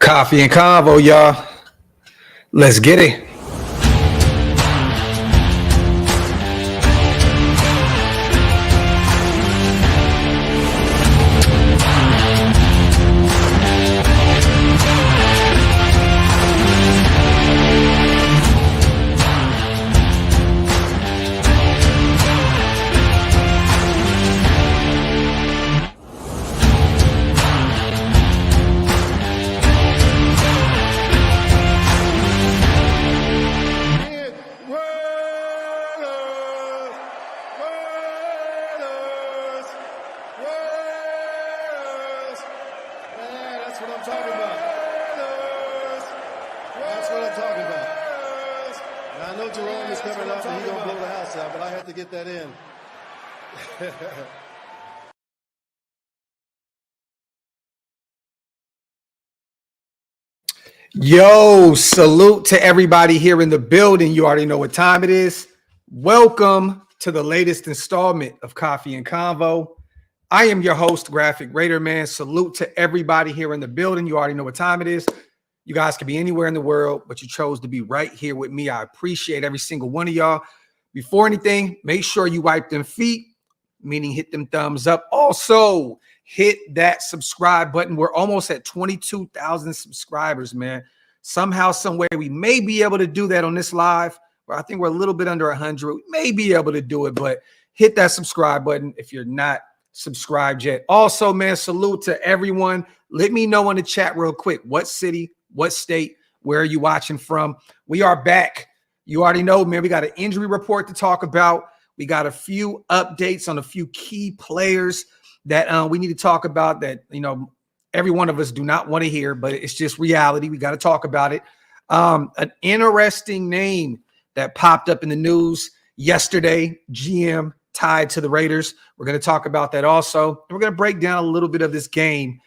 Coffee and convo, y'all. Let's get it. Yo, salute to everybody here in the building. You already know what time it is. Welcome to the latest installment of Coffee and Convo. I am your host, Graphk Raider Man. Salute to everybody here in the building. You already know what time it is. You guys could be anywhere in the world, but you chose to be right here with me. I appreciate every single one of y'all. Before anything, make sure you wipe them feet, meaning hit them thumbs up. Also, hit that subscribe button. We're almost at 22,000 subscribers, man. Somehow, somewhere, we may be able to do that on this live. I think we're a little bit under 100. We may be able to do it, but hit that subscribe button if you're not subscribed yet. Also, man, salute to everyone. Let me know in the chat real quick. What city, what state, where are you watching from? We are back. You already know, man, we got an injury report to talk about. We got a few updates on a few key players that we need to talk about that, you know, every one of us do not want to hear, but it's just reality. We got to talk about it. An interesting name that popped up in the news yesterday, GM tied to the Raiders. We're going to talk about that also. We're going to break down a little bit of this game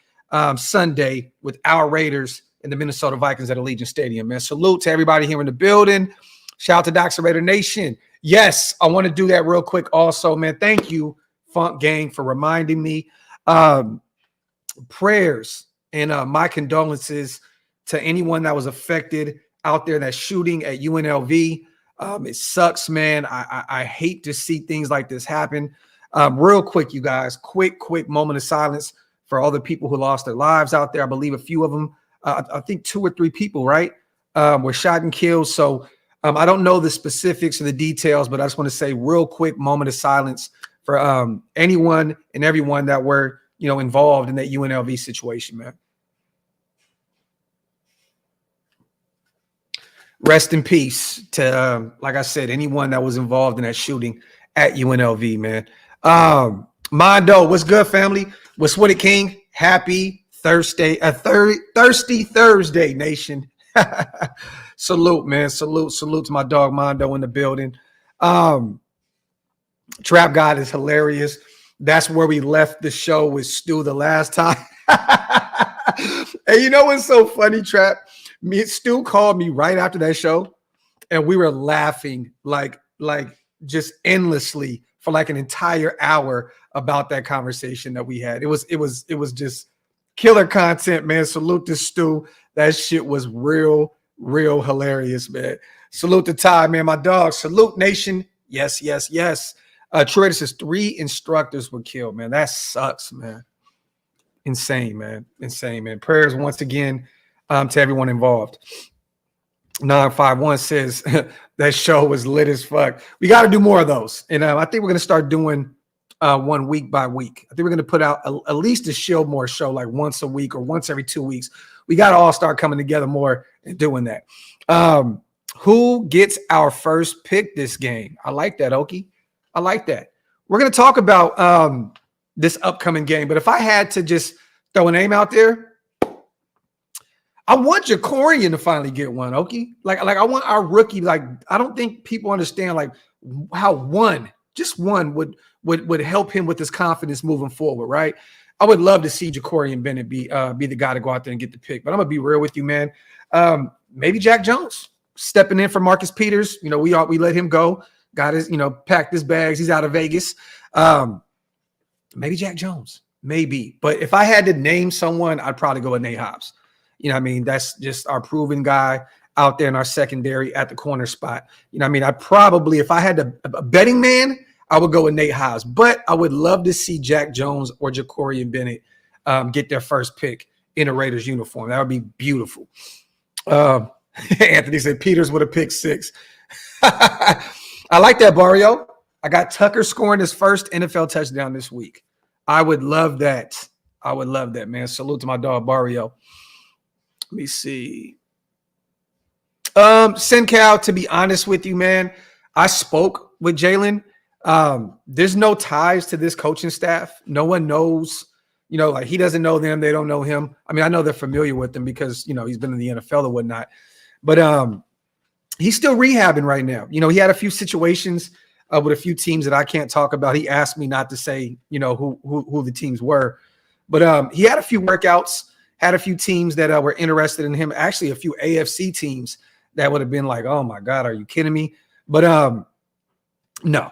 Sunday with our Raiders and the Minnesota Vikings at Allegiant Stadium, man. Salute to everybody here in the building. Shout out to Docs of Raider Nation. Yes, I want to do that real quick also, man. Thank you, Funk Gang, for reminding me. Prayers and my condolences to anyone that was affected out there in that shooting at UNLV. It sucks, man. I hate to see things like this happen. Real quick, you guys, quick moment of silence for all the people who lost their lives out there. I believe a few of them, I think 2 or 3 people, right, were shot and killed. So I don't know the specifics or the details, but I just want to say real quick moment of silence for anyone and everyone that were, you know, involved in that UNLV situation, man. Rest in peace to, like I said, anyone that was involved in that shooting at UNLV, man. Mondo, what's good, family? What's with it, King? Happy Thursday, thirsty Thursday, nation. Salute, man. Salute to my dog Mondo in the building. Trap God is hilarious. That's where we left the show with Stu the last time. And you know what's so funny, Trap? Stu called me right after that show, and we were laughing like just endlessly for like an entire hour about that conversation that we had. It was just killer content, man. Salute to Stu. That shit was real hilarious, man. Salute to Ty, man, my dog. Salute Nation. Yes. Troy says 3 instructors were killed, man. That sucks, man. Insane, man. Prayers once again to everyone involved. 951 says that show was lit as fuck. We got to do more of those. And I think we're going to start doing one week by week. I think we're going to put out at least a Shieldmore show like once a week or once every 2 weeks. We got to all start coming together more and doing that. Who gets our first pick this game? I like that, Okie. I like that. We're going to talk about this upcoming game, but if I had to just throw a name out there, I want Jacorian to finally get one, Okie. Like I want our rookie. Like, I don't think people understand like how just one would help him with his confidence moving forward, right? I would love to see Jacorian Bennett be the guy to go out there and get the pick. But I'm gonna be real with you, man. Maybe Jack Jones stepping in for Marcus Peters. You know, we let him go. Got his, packed his bags. He's out of Vegas. Maybe Jack Jones. Maybe. But if I had to name someone, I'd probably go with Nate Hobbs. You know what I mean? That's just our proven guy out there in our secondary at the corner spot. You know what I mean? I probably, if I had a betting man, I would go with Nate Hobbs. But I would love to see Jack Jones or Jacorian Bennett get their first pick in a Raiders uniform. That would be beautiful. Anthony said Peters would have picked 6. I like that, Barrio. I got Tucker scoring his first NFL touchdown this week. I would love that. I would love that, man. Salute to my dog, Barrio. Let me see. Sencal, to be honest with you, man, I spoke with Jalen. There's no ties to this coaching staff. No one knows, like he doesn't know them. They don't know him. I mean, I know they're familiar with him because, he's been in the NFL or whatnot. But he's still rehabbing right now. He had a few situations with a few teams that I can't talk about. He asked me not to say, who the teams were. But he had a few workouts, had a few teams that were interested in him. Actually, a few AFC teams that would have been like, oh, my God, are you kidding me? But no,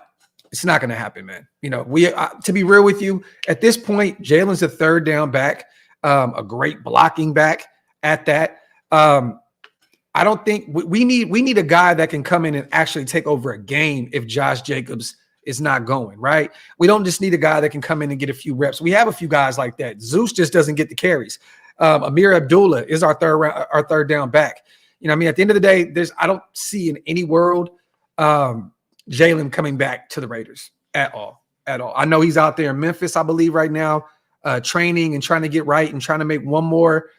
it's not going to happen, man. To be real with you, at this point, Jalen's a third down back, a great blocking back at that. I don't think we need a guy that can come in and actually take over a game if Josh Jacobs is not going, right? We don't just need a guy that can come in and get a few reps. We have a few guys like that. Zeus just doesn't get the carries. Amir Abdullah is our third down back. At the end of the day, I don't see in any world Jalen coming back to the Raiders at all. I know he's out there in Memphis, I believe, right now, training and trying to get right and trying to make one more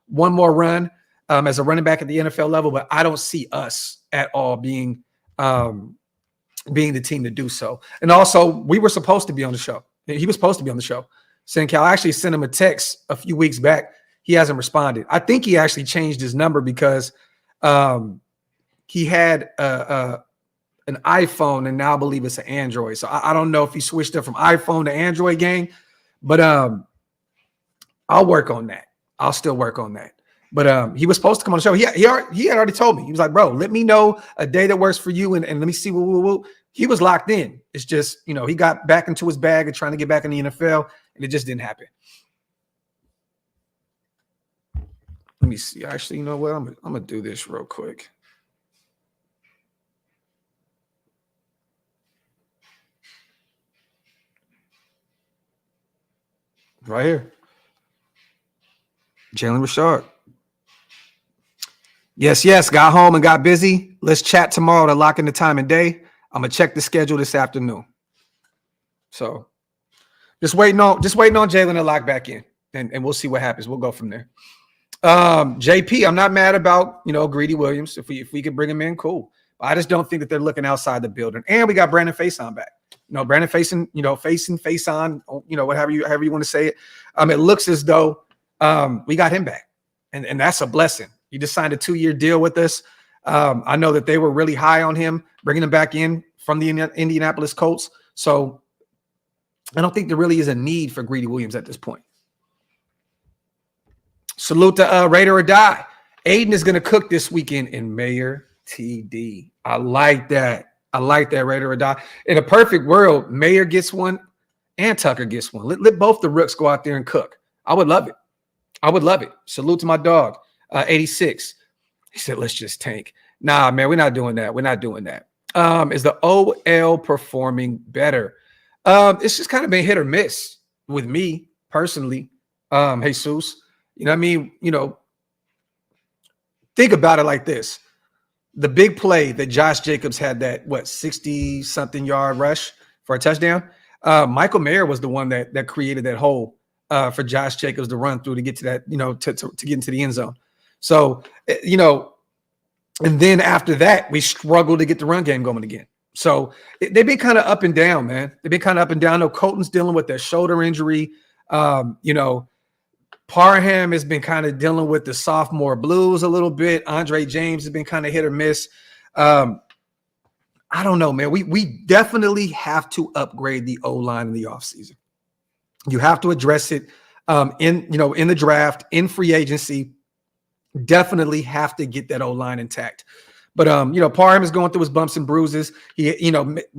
run as a running back at the NFL level. But I don't see us at all being the team to do so. And also, we were supposed to be on the show. He was supposed to be on the show. Sencal, I actually sent him a text a few weeks back. He hasn't responded. I think he actually changed his number because he had an iPhone and now I believe it's an Android. So I don't know if he switched up from iPhone to Android gang, but I'll work on that. I'll still work on that. But he was supposed to come on the show. He had already told me. He was like, bro, let me know a day that works for you and let me see. He was locked in. It's just, he got back into his bag and trying to get back in the NFL, and it just didn't happen. Let me see. Actually, you know what? I'm going to do this real quick. Right here. Jalen Richard. Yes. Got home and got busy. Let's chat tomorrow to lock in the time and day. I'm going to check the schedule this afternoon. So just waiting on Jalen to lock back in, and we'll see what happens. We'll go from there. JP, I'm not mad about, Greedy Williams. If we could bring him in, cool. But I just don't think that they're looking outside the building. And we got Brandon Faison back. Brandon Faison, Faison, whatever you want to say it. It looks as though we got him back. And that's a blessing. He just signed a 2-year deal with us. I know that they were really high on him, bringing him back in from the Indianapolis Colts. So I don't think there really is a need for Greedy Williams at this point. Salute to Raider or Die. Aiden is going to cook this weekend in Mayor TD. I like that. Raider or Die. In a perfect world, Mayor gets one and Tucker gets one. Let both the rooks go out there and cook. I would love it. Salute to my dog, 86. He said, let's just tank. Nah, man, we're not doing that. Is the OL performing better? It's just kind of been hit or miss with me personally. Jesus, think about it like this. The big play that Josh Jacobs had, that 60-something yard rush for a touchdown. Michael Mayer was the one that created that hole for Josh Jacobs to run through to get to that, to get into the end zone. So, and then after that, we struggled to get the run game going again. So they've been kind of up and down, man. They've been kind of up and down. No, Kolton's dealing with that shoulder injury. Parham has been kind of dealing with the sophomore blues a little bit. Andre James has been kind of hit or miss. I don't know, man. We definitely have to upgrade the O-line in the offseason. You have to address it in the draft, in free agency. Definitely have to get that O-line intact. But Parham is going through his bumps and bruises. He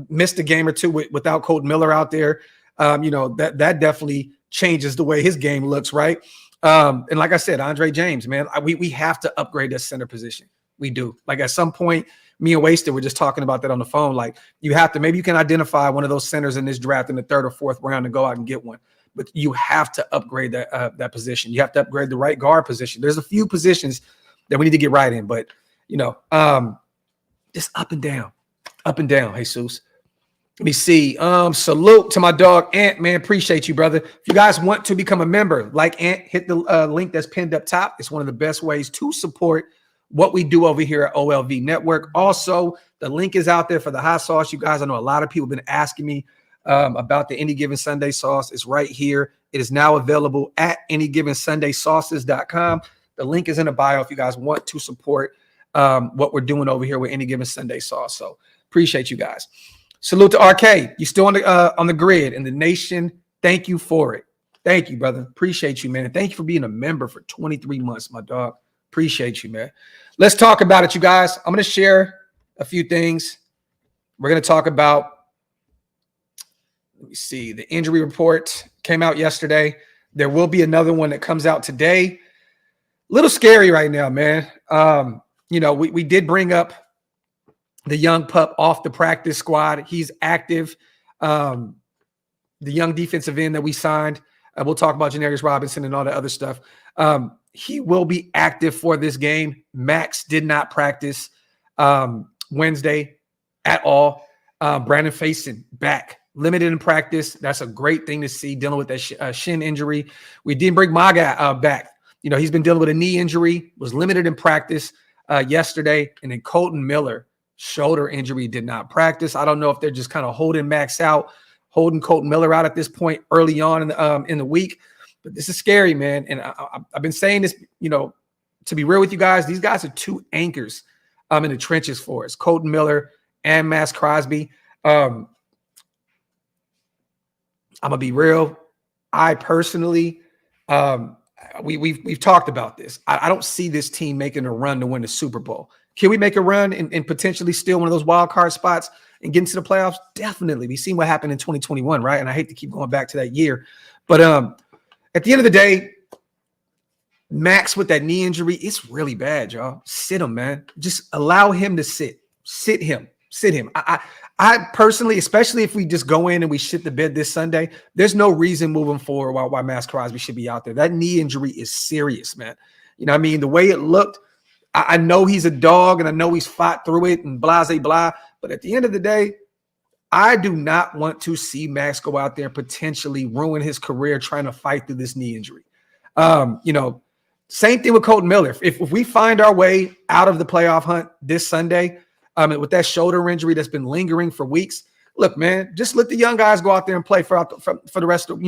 missed a game or two without Colton Miller out there. That definitely changes the way his game looks, right? And like I said, Andre James, man, we have to upgrade that center position. We do. Like at some point, me and Wasted were just talking about that on the phone. Like you have to, maybe you can identify one of those centers in this draft in the 3rd or 4th round and go out and get one. But you have to upgrade that position. You have to upgrade the right guard position. There's a few positions that we need to get right in, but just up and down, Jesus. Let me see. Salute to my dog Ant, man. Appreciate you, brother. If you guys want to become a member, like Ant, hit the link that's pinned up top. It's one of the best ways to support what we do over here at OLV Network. Also, the link is out there for the hot sauce. You guys, I know a lot of people have been asking me about the Any Given Sunday sauce. It's right here. It is now available at anygivensundaysauces.com. The link is in the bio if you guys want to support what we're doing over here with Any Given Sunday sauce. So appreciate you guys. Salute to RK. You still on the grid and the nation. Thank you for it. Thank you, brother. Appreciate you, man. And thank you for being a member for 23 months, my dog. Appreciate you, man. Let's talk about it, you guys. I'm going to share a few things. We're going to talk about, let me see, the injury report came out yesterday. There will be another one that comes out today. A little scary right now, man. We did bring up the young pup off the practice squad. He's active. The young defensive end that we signed. We'll talk about Janarius Robinson and all the other stuff. He will be active for this game. Max did not practice Wednesday at all. Brandon Faison back, limited in practice. That's a great thing to see, dealing with that shin injury. We didn't bring Maga back. He's been dealing with a knee injury, was limited in practice yesterday. And then Kolton Miller, shoulder injury, did not practice. I don't know if they're just kind of holding Max out, holding Kolton Miller out at this point early on in the week. But this is scary, man. And I've been saying this, to be real with you guys, these guys are two anchors in the trenches for us, Kolton Miller and Max Crosby. I'm going to be real. I personally, we've talked about this. I don't see this team making a run to win the Super Bowl. Can we make a run and potentially steal one of those wild card spots and get into the playoffs? Definitely. We've seen what happened in 2021, right? And I hate to keep going back to that year. But at the end of the day, Max with that knee injury, it's really bad, y'all. Sit him, man. Just allow him to sit. Sit him. I personally, especially if we just go in and we shit the bed this Sunday, there's no reason moving forward why Max Crosby should be out there. That knee injury is serious, man. The way it looked, I know he's a dog and I know he's fought through it and blah, blah, blah. But at the end of the day, I do not want to see Max go out there and potentially ruin his career trying to fight through this knee injury. Same thing with Kolton Miller. If we find our way out of the playoff hunt this Sunday, with that shoulder injury that's been lingering for weeks, look, man, just let the young guys go out there and play for the rest of,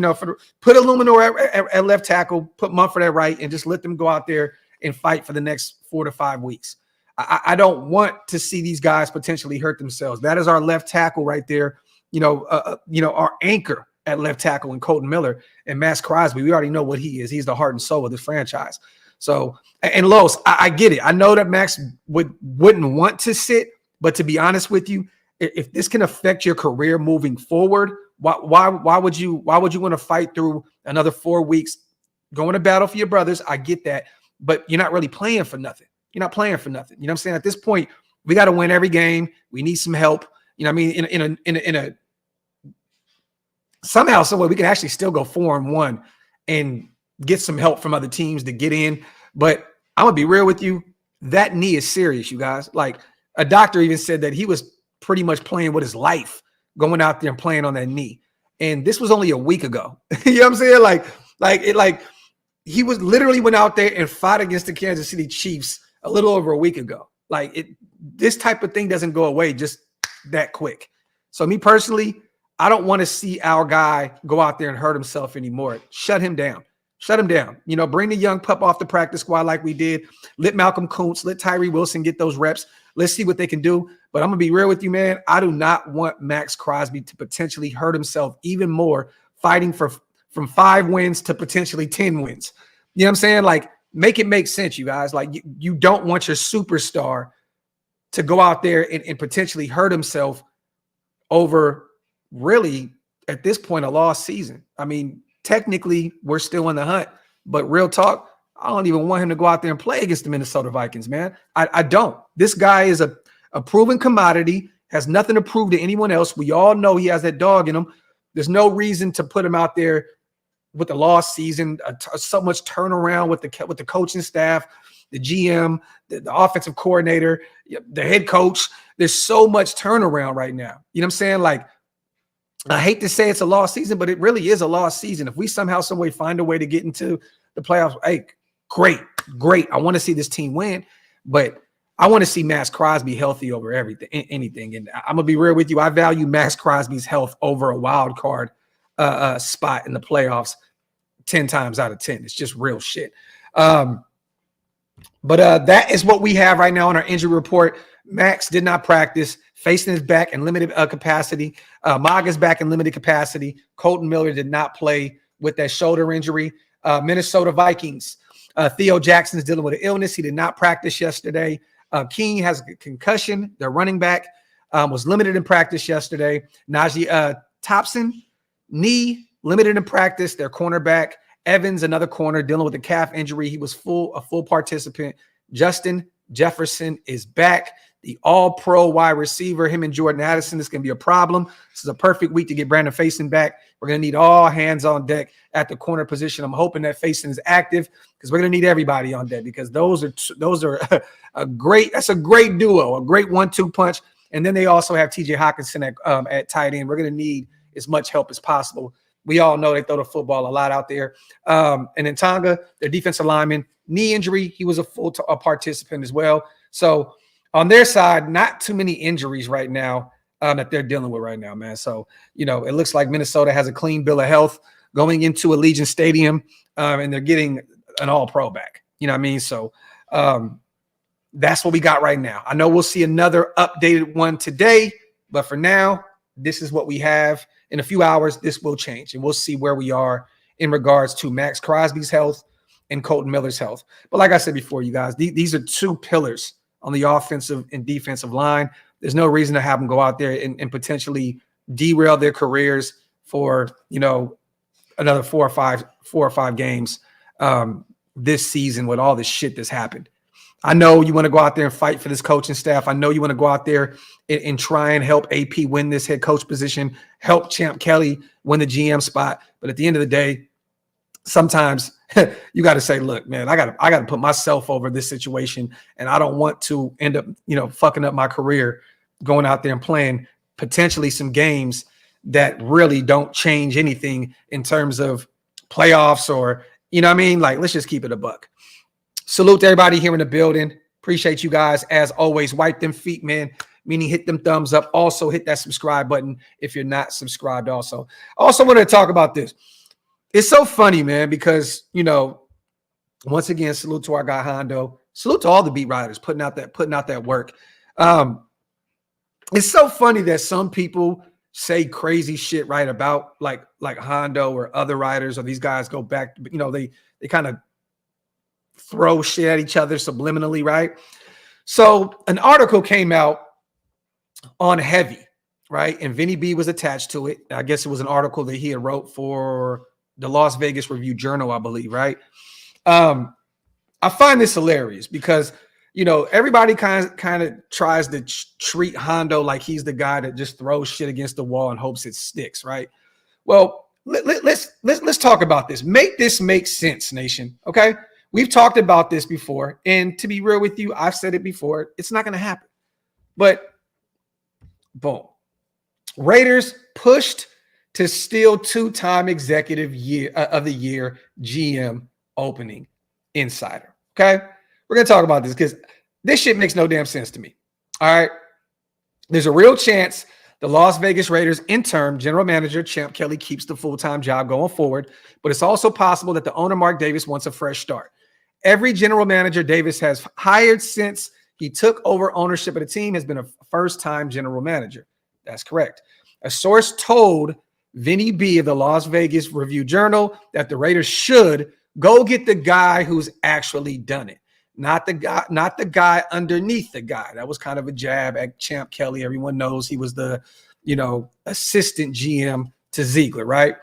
put Illuminor at left tackle, put Mumford at right, and just let them go out there and fight for the next 4 to 5 weeks. I don't want to see these guys potentially hurt themselves. That is our left tackle right there. Our anchor at left tackle in Kolton Miller, and Max Crosby. We already know what he is. He's the heart and soul of this franchise. So, and Los, I get it. I know that Max wouldn't want to sit, but to be honest with you, if this can affect your career moving forward, why would you want to fight through another 4 weeks going to battle for your brothers? I get that, but you're not really playing for nothing. You're not playing for nothing. You know what I'm saying? At this point, we got to win every game. We need some help. You know what I mean? In a somehow, some way, we can actually still go 4-1 and get some help from other teams to get in. But I'm gonna be real with you. That knee is serious, you guys. Like a doctor even said that he was pretty much playing with his life going out there and playing on that knee. And this was only a week ago. You know what I'm saying? Like he was literally went out there and fought against the Kansas City Chiefs a little over a week ago. This type of thing doesn't go away just that quick. So me personally, I don't want to see our guy go out there and hurt himself anymore. Shut him down. Bring the young pup off the practice squad like we did. Let Malcolm Kuntz, let Tyree Wilson get those reps. Let's see what they can do. But I'm going to be real with you, man. I do not want Max Crosby to potentially hurt himself even more fighting from 5 wins to potentially 10 wins. You know what I'm saying? Like, make it make sense, you guys. Like, you don't want your superstar to go out there and potentially hurt himself over really, at this point, a lost season. I mean, technically, we're still in the hunt, But real talk, I don't even want him to go out there and play against the Minnesota Vikings, man. I don't. This guy is a proven commodity, has nothing to prove to anyone else. We all know he has that dog in him. There's no reason to put him out there with the lost season, so much turnaround with the coaching staff, the GM, the offensive coordinator, the head coach. There's so much turnaround right now. You know what I'm saying? Like, I hate to say it's a lost season, but it really is a lost season. If we somehow, some way find a way to get into the playoffs, hey, great. I want to see this team win, but I want to see Max Crosby healthy over anything. And I'm gonna be real with you. I value Max Crosby's health over a wild card spot in the playoffs 10 times out of 10. It's just real shit. But that is what we have right now on our injury report. Max did not practice. Faison is back in limited capacity. Maga's back in limited capacity. Kolton Miller did not play with that shoulder injury. Minnesota Vikings. Theo Jackson is dealing with an illness. He did not practice yesterday. King has a concussion. Their running back was limited in practice yesterday. Najee Thompson, knee, limited in practice. Their cornerback. Evans, another corner, dealing with a calf injury. He was a full participant. Justin Jefferson is back. The all-pro wide receiver, him and Jordan Addison, this can be a problem. This is a perfect week to get Brandon Faison back. We're going to need all hands on deck at the corner position. I'm hoping that Faison is active because we're going to need everybody on deck because those are that's a great duo, a great 1-2 punch. And then they also have TJ Hawkinson at tight end. We're going to need as much help as possible. We all know they throw the football a lot out there. And then Tonga, their defensive lineman, knee injury. He was a full participant as well. So on their side, not too many injuries right now that they're dealing with right now, man. So, it looks like Minnesota has a clean bill of health going into Allegiant Stadium, and they're getting an all-pro back. You know what I mean? So that's what we got right now. I know we'll see another updated one today, but for now, this is what we have. In a few hours, this will change, and we'll see where we are in regards to Max Crosby's health and Kolton Miller's health. But like I said before, you guys, these are two pillars on the offensive and defensive line. There's no reason to have them go out there and potentially derail their careers for, another four or five games this season with all this shit that's happened. I know you want to go out there and fight for this coaching staff. I know you want to go out there and try and help AP win this head coach position, help Champ Kelly win the GM spot. But at the end of the day, sometimes you got to say, look, man, I got to put myself over this situation, and I don't want to end up, fucking up my career going out there and playing potentially some games that really don't change anything in terms of playoffs or, like, let's just keep it a buck. Salute to everybody here in the building. Appreciate you guys. As always, wipe them feet, man, meaning hit them thumbs up. Also hit that subscribe button if you're not subscribed also. I also wanted to talk about this. It's so funny, man, because, once again, salute to our guy Hondo. Salute to all the beat writers putting out that work. It's so funny that some people say crazy shit, right, about like Hondo or other writers, or these guys go back, they kind of throw shit at each other subliminally, right? So an article came out on Heavy, right? And Vinny B was attached to it. I guess it was an article that he had wrote for the Las Vegas Review Journal, I believe, right? I find this hilarious because, everybody kind of tries to treat Hondo like he's the guy that just throws shit against the wall and hopes it sticks, right? Well, let's talk about this. Make this make sense, nation, okay? We've talked about this before, and to be real with you, I've said it before, it's not going to happen. But, boom. Raiders pushed to steal two-time executive of the year GM opening insider. Okay? We're going to talk about this because this shit makes no damn sense to me. All right? There's a real chance the Las Vegas Raiders interim general manager Champ Kelly keeps the full-time job going forward, but it's also possible that the owner Mark Davis wants a fresh start. Every general manager Davis has hired since he took over ownership of the team has been a first-time general manager. That's correct. A source told Vinny B of the Las Vegas Review Journal that the Raiders should go get the guy who's actually done it, not the guy underneath the guy. That was kind of a jab at Champ Kelly. Everyone knows he was the, assistant GM to Ziegler, right?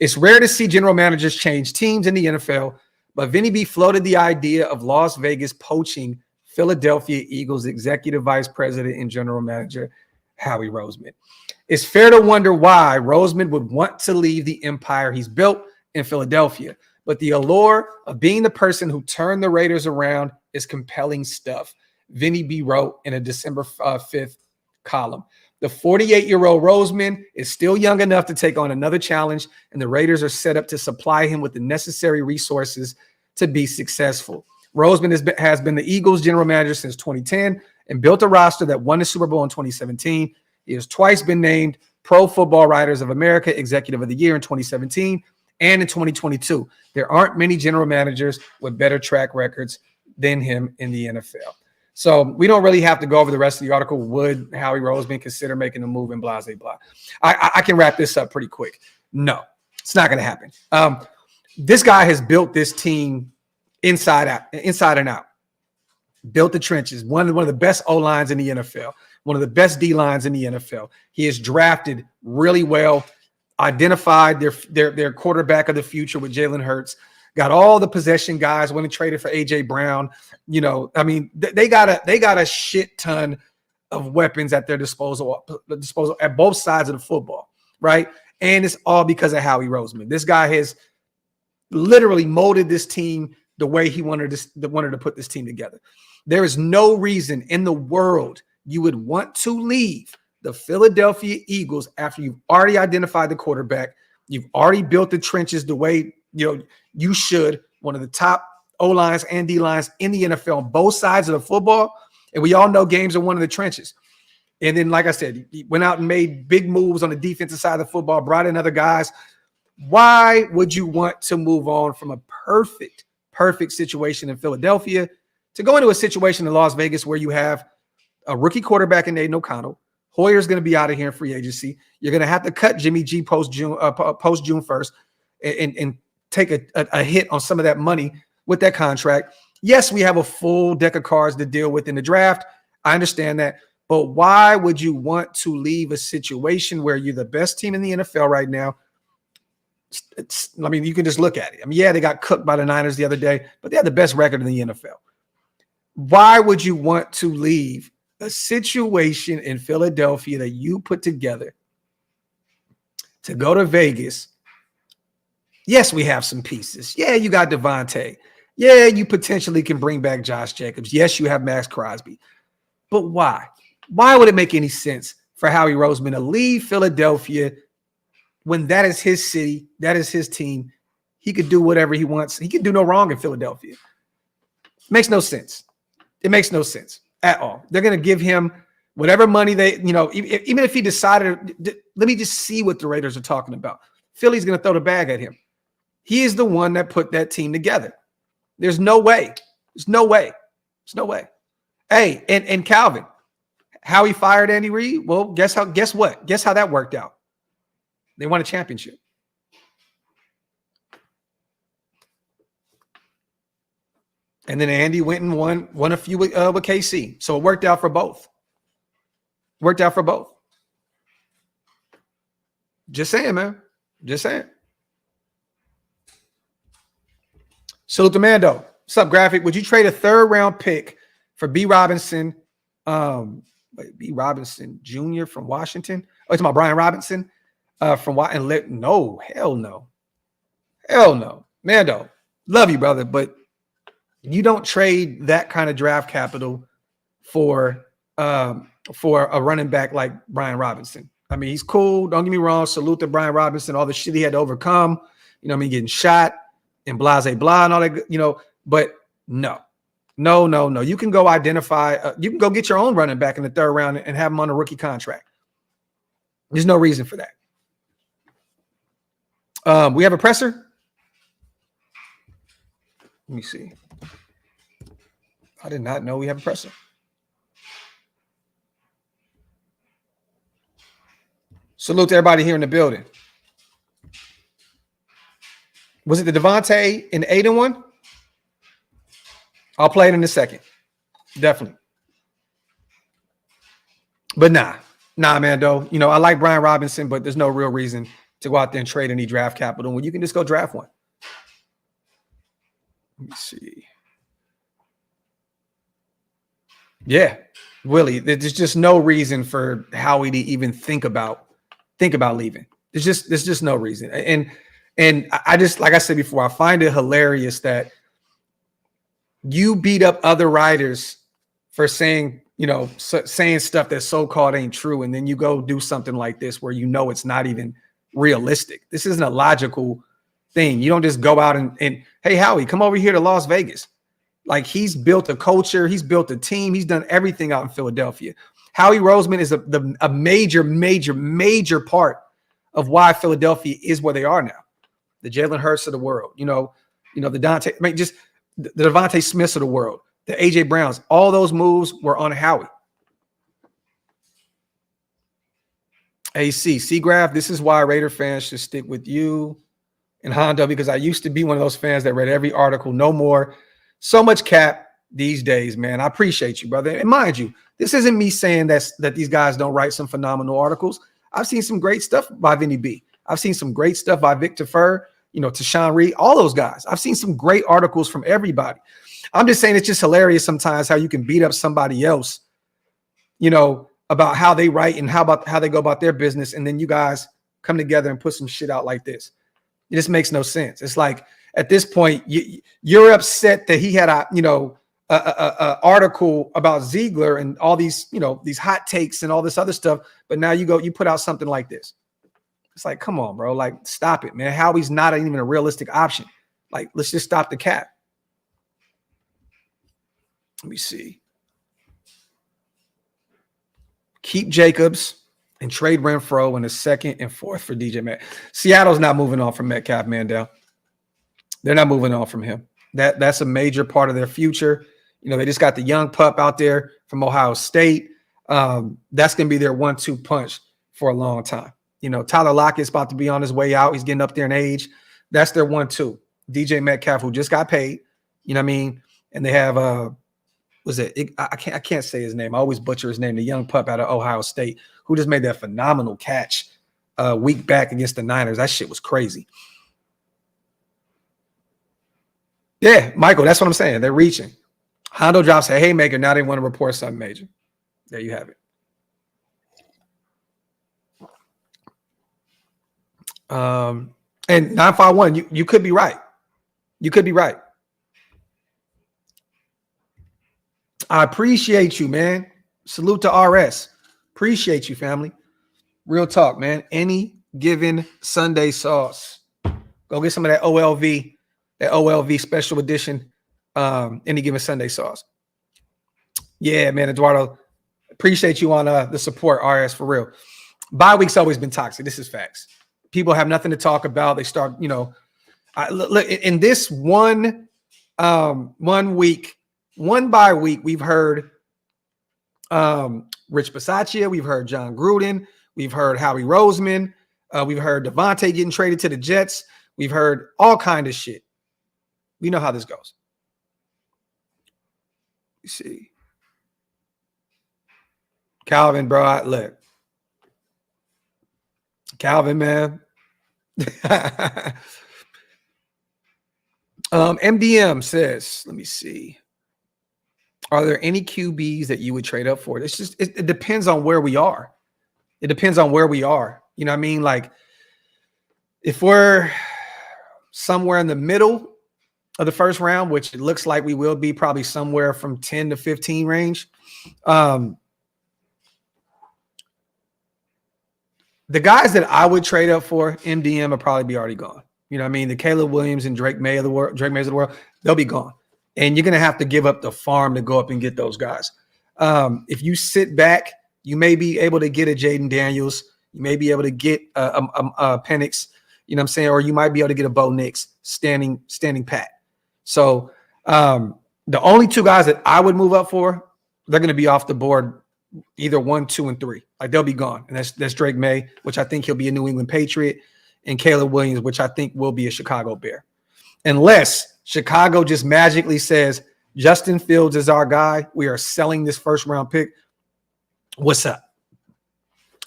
It's rare to see general managers change teams in the NFL, But Vinny B floated the idea of Las Vegas poaching Philadelphia Eagles executive vice president and general manager Howie Roseman. It's fair to wonder why Roseman would want to leave the empire he's built in Philadelphia. But the allure of being the person who turned the Raiders around is compelling stuff, Vinny B wrote in a December 5th column. The 48-year-old Roseman is still young enough to take on another challenge, and the Raiders are set up to supply him with the necessary resources to be successful. Roseman has been the Eagles general manager since 2010 and built a roster that won the Super Bowl in 2017. He has twice been named Pro Football Writers of America Executive of the Year in 2017 and in 2022. There aren't many general managers with better track records than him in the NFL. So we don't really have to go over the rest of the article. Would Howie Roseman consider making a move in blah, blah, blah? I can wrap this up pretty quick. No, it's not going to happen. This guy has built this team inside and out. Built the trenches. One of the best O-lines in the NFL. One of the best D-lines in the NFL. He has drafted really well. Identified their quarterback of the future with Jalen Hurts. Got all the possession guys. Went and traded for A.J. Brown. You know, I mean, they got a shit ton of weapons at their disposal at both sides of the football, right? And it's all because of Howie Roseman. This guy has literally molded this team the way he wanted to put this team together. There is no reason in the world you would want to leave the Philadelphia Eagles after you've already identified the quarterback. You've already built the trenches the way you should. One of the top O-lines and D-lines in the NFL on both sides of the football. And we all know games are one of the trenches. And then, like I said, he went out and made big moves on the defensive side of the football, brought in other guys. Why would you want to move on from a perfect situation in Philadelphia to go into a situation in Las Vegas where you have a rookie quarterback in Aiden O'Connell? Hoyer's going to be out of here in free agency. You're going to have to cut Jimmy G post June 1st and take a hit on some of that money with that contract. Yes, we have a full deck of cards to deal with in the draft. I understand that. But why would you want to leave a situation where you're the best team in the NFL right now? I mean, you can just look at it. I mean, yeah, they got cooked by the Niners the other day, but they have the best record in the NFL. Why would you want to leave a situation in Philadelphia that you put together to go to Vegas? Yes, we have some pieces. Yeah, you got Devontae. Yeah, you potentially can bring back Josh Jacobs. Yes, you have Max Crosby. But why? Why would it make any sense for Howie Roseman to leave Philadelphia when that is his city, that is his team? He could do whatever he wants. He can do no wrong in Philadelphia. Makes no sense. It makes no sense at all. They're going to give him whatever money even if he decided, let me just see what the Raiders are talking about. Philly's going to throw the bag at him. He is the one that put that team together. There's no way. There's no way. There's no way. Hey, and Calvin, how he fired Andy Reid? Well, guess what? Guess how that worked out? They won a championship. And then Andy went and won a few with KC. So it worked out for both. Worked out for both. Just saying, man. Just saying. Salute to Mando. What's up, Graphk? Would you trade a third-round pick for B. Robinson? B. Robinson Jr. from Washington? Oh, it's about Brian Robinson from Washington. No, hell no. Hell no. Mando, love you, brother, but you don't trade that kind of draft capital for a running back like Brian Robinson. I mean, he's cool. Don't get me wrong. Salute to Brian Robinson, all the shit he had to overcome. Getting shot and blah, blah, and all that, but no. You can go identify, you can go get your own running back in the third round and have him on a rookie contract. There's no reason for that. We have a presser. Let me see. I did not know we have a presser. Salute to everybody here in the building. Was it the Devontae and Aiden one? I'll play it in a second. Definitely. But nah, man, though. I like Brian Robinson, but there's no real reason to go out there and trade any draft capital when you can just go draft one. Let me see. Yeah, Willie, there's just no reason for Howie to even think about leaving. There's just no reason. And I just, like I said before, I find it hilarious that you beat up other writers for saying, saying stuff that so-called ain't true, and then you go do something like this where it's not even realistic. This isn't a logical thing. You don't just go out and hey, Howie, come over here to Las Vegas. Like, he's built a culture, he's built a team, he's done everything out in Philadelphia. Howie Roseman is a major part of why Philadelphia is where they are now. The Jalen Hurts of the world, the Dante, just the Devontae Smiths of the world, the AJ Browns, all those moves were on Howie. AC, Graphk, this is why Raider fans should stick with you and Hondo, because I used to be one of those fans that read every article. No more. So much cap these days, man. I appreciate you, brother. And mind you, this isn't me saying that these guys don't write some phenomenal articles. I've seen some great stuff by Vinny B. I've seen some great stuff by Victor Fur, Tashawn Reed, all those guys. I've seen some great articles from everybody. I'm just saying it's just hilarious sometimes how you can beat up somebody else, about how they write and how they go about their business. And then you guys come together and put some shit out like this. It just makes no sense. It's like, at this point, you're upset that he had a article about Ziegler and all these, these hot takes and all this other stuff. But now you put out something like this. It's like, come on, bro. Like, stop it, man. Howie's not even a realistic option. Like, let's just stop the cap. Let me see. Keep Jacobs and trade Renfro in the 2nd and 4th for DJ Metcalf. Seattle's not moving on from Metcalf, Mandel. They're not moving on from him. That's a major part of their future. They just got the young pup out there from Ohio State. That's going to be their 1-2 punch for a long time. Tyler Lockett's about to be on his way out. He's getting up there in age. That's their 1-2. DJ Metcalf, who just got paid. You know what I mean? And they have I can't say his name. I always butcher his name. The young pup out of Ohio State who just made that phenomenal catch a week back against the Niners. That shit was crazy. Yeah, Michael, that's what I'm saying. They're reaching. Hondo drops a haymaker. Now they want to report something major. There you have it. And 951, you could be right. You could be right. I appreciate you, man. Salute to RS. Appreciate you, family. Real talk, man. Any given Sunday sauce. Go get some of that OLV special edition, Any Given Sunday sauce. Yeah, man, Eduardo, appreciate you on the support, RS, for real. Bye week's always been toxic. This is facts. People have nothing to talk about. They start, look, in this one week, one bye week, we've heard Rich Bisaccia, we've heard John Gruden, we've heard Howie Roseman, we've heard Devontae getting traded to the Jets, we've heard all kind of shit. We know how this goes. You see. Calvin, bro, look. Calvin, man. MDM says, let me see. Are there any QBs that you would trade up for? It's just, it depends on where we are. It depends on where we are. You know what I mean? Like, if we're somewhere in the middle of the first round, which it looks like we will be probably somewhere from 10 to 15 range, the guys that I would trade up for, MDM, will probably be already gone. You know what I mean? The Caleb Williams and Drake Mays of the world, they'll be gone. And you're going to have to give up the farm to go up and get those guys. If you sit back, you may be able to get a Jaden Daniels. You may be able to get a Penix, you know what I'm saying? Or you might be able to get a Bo Nix standing pat. So the only two guys that I would move up for, they're going to be off the board either 1, 2, and 3. Like, they'll be gone. And that's Drake May, which I think he'll be a New England Patriot, and Caleb Williams, which I think will be a Chicago Bear. Unless Chicago just magically says, Justin Fields is our guy, we are selling this first round pick. What's up?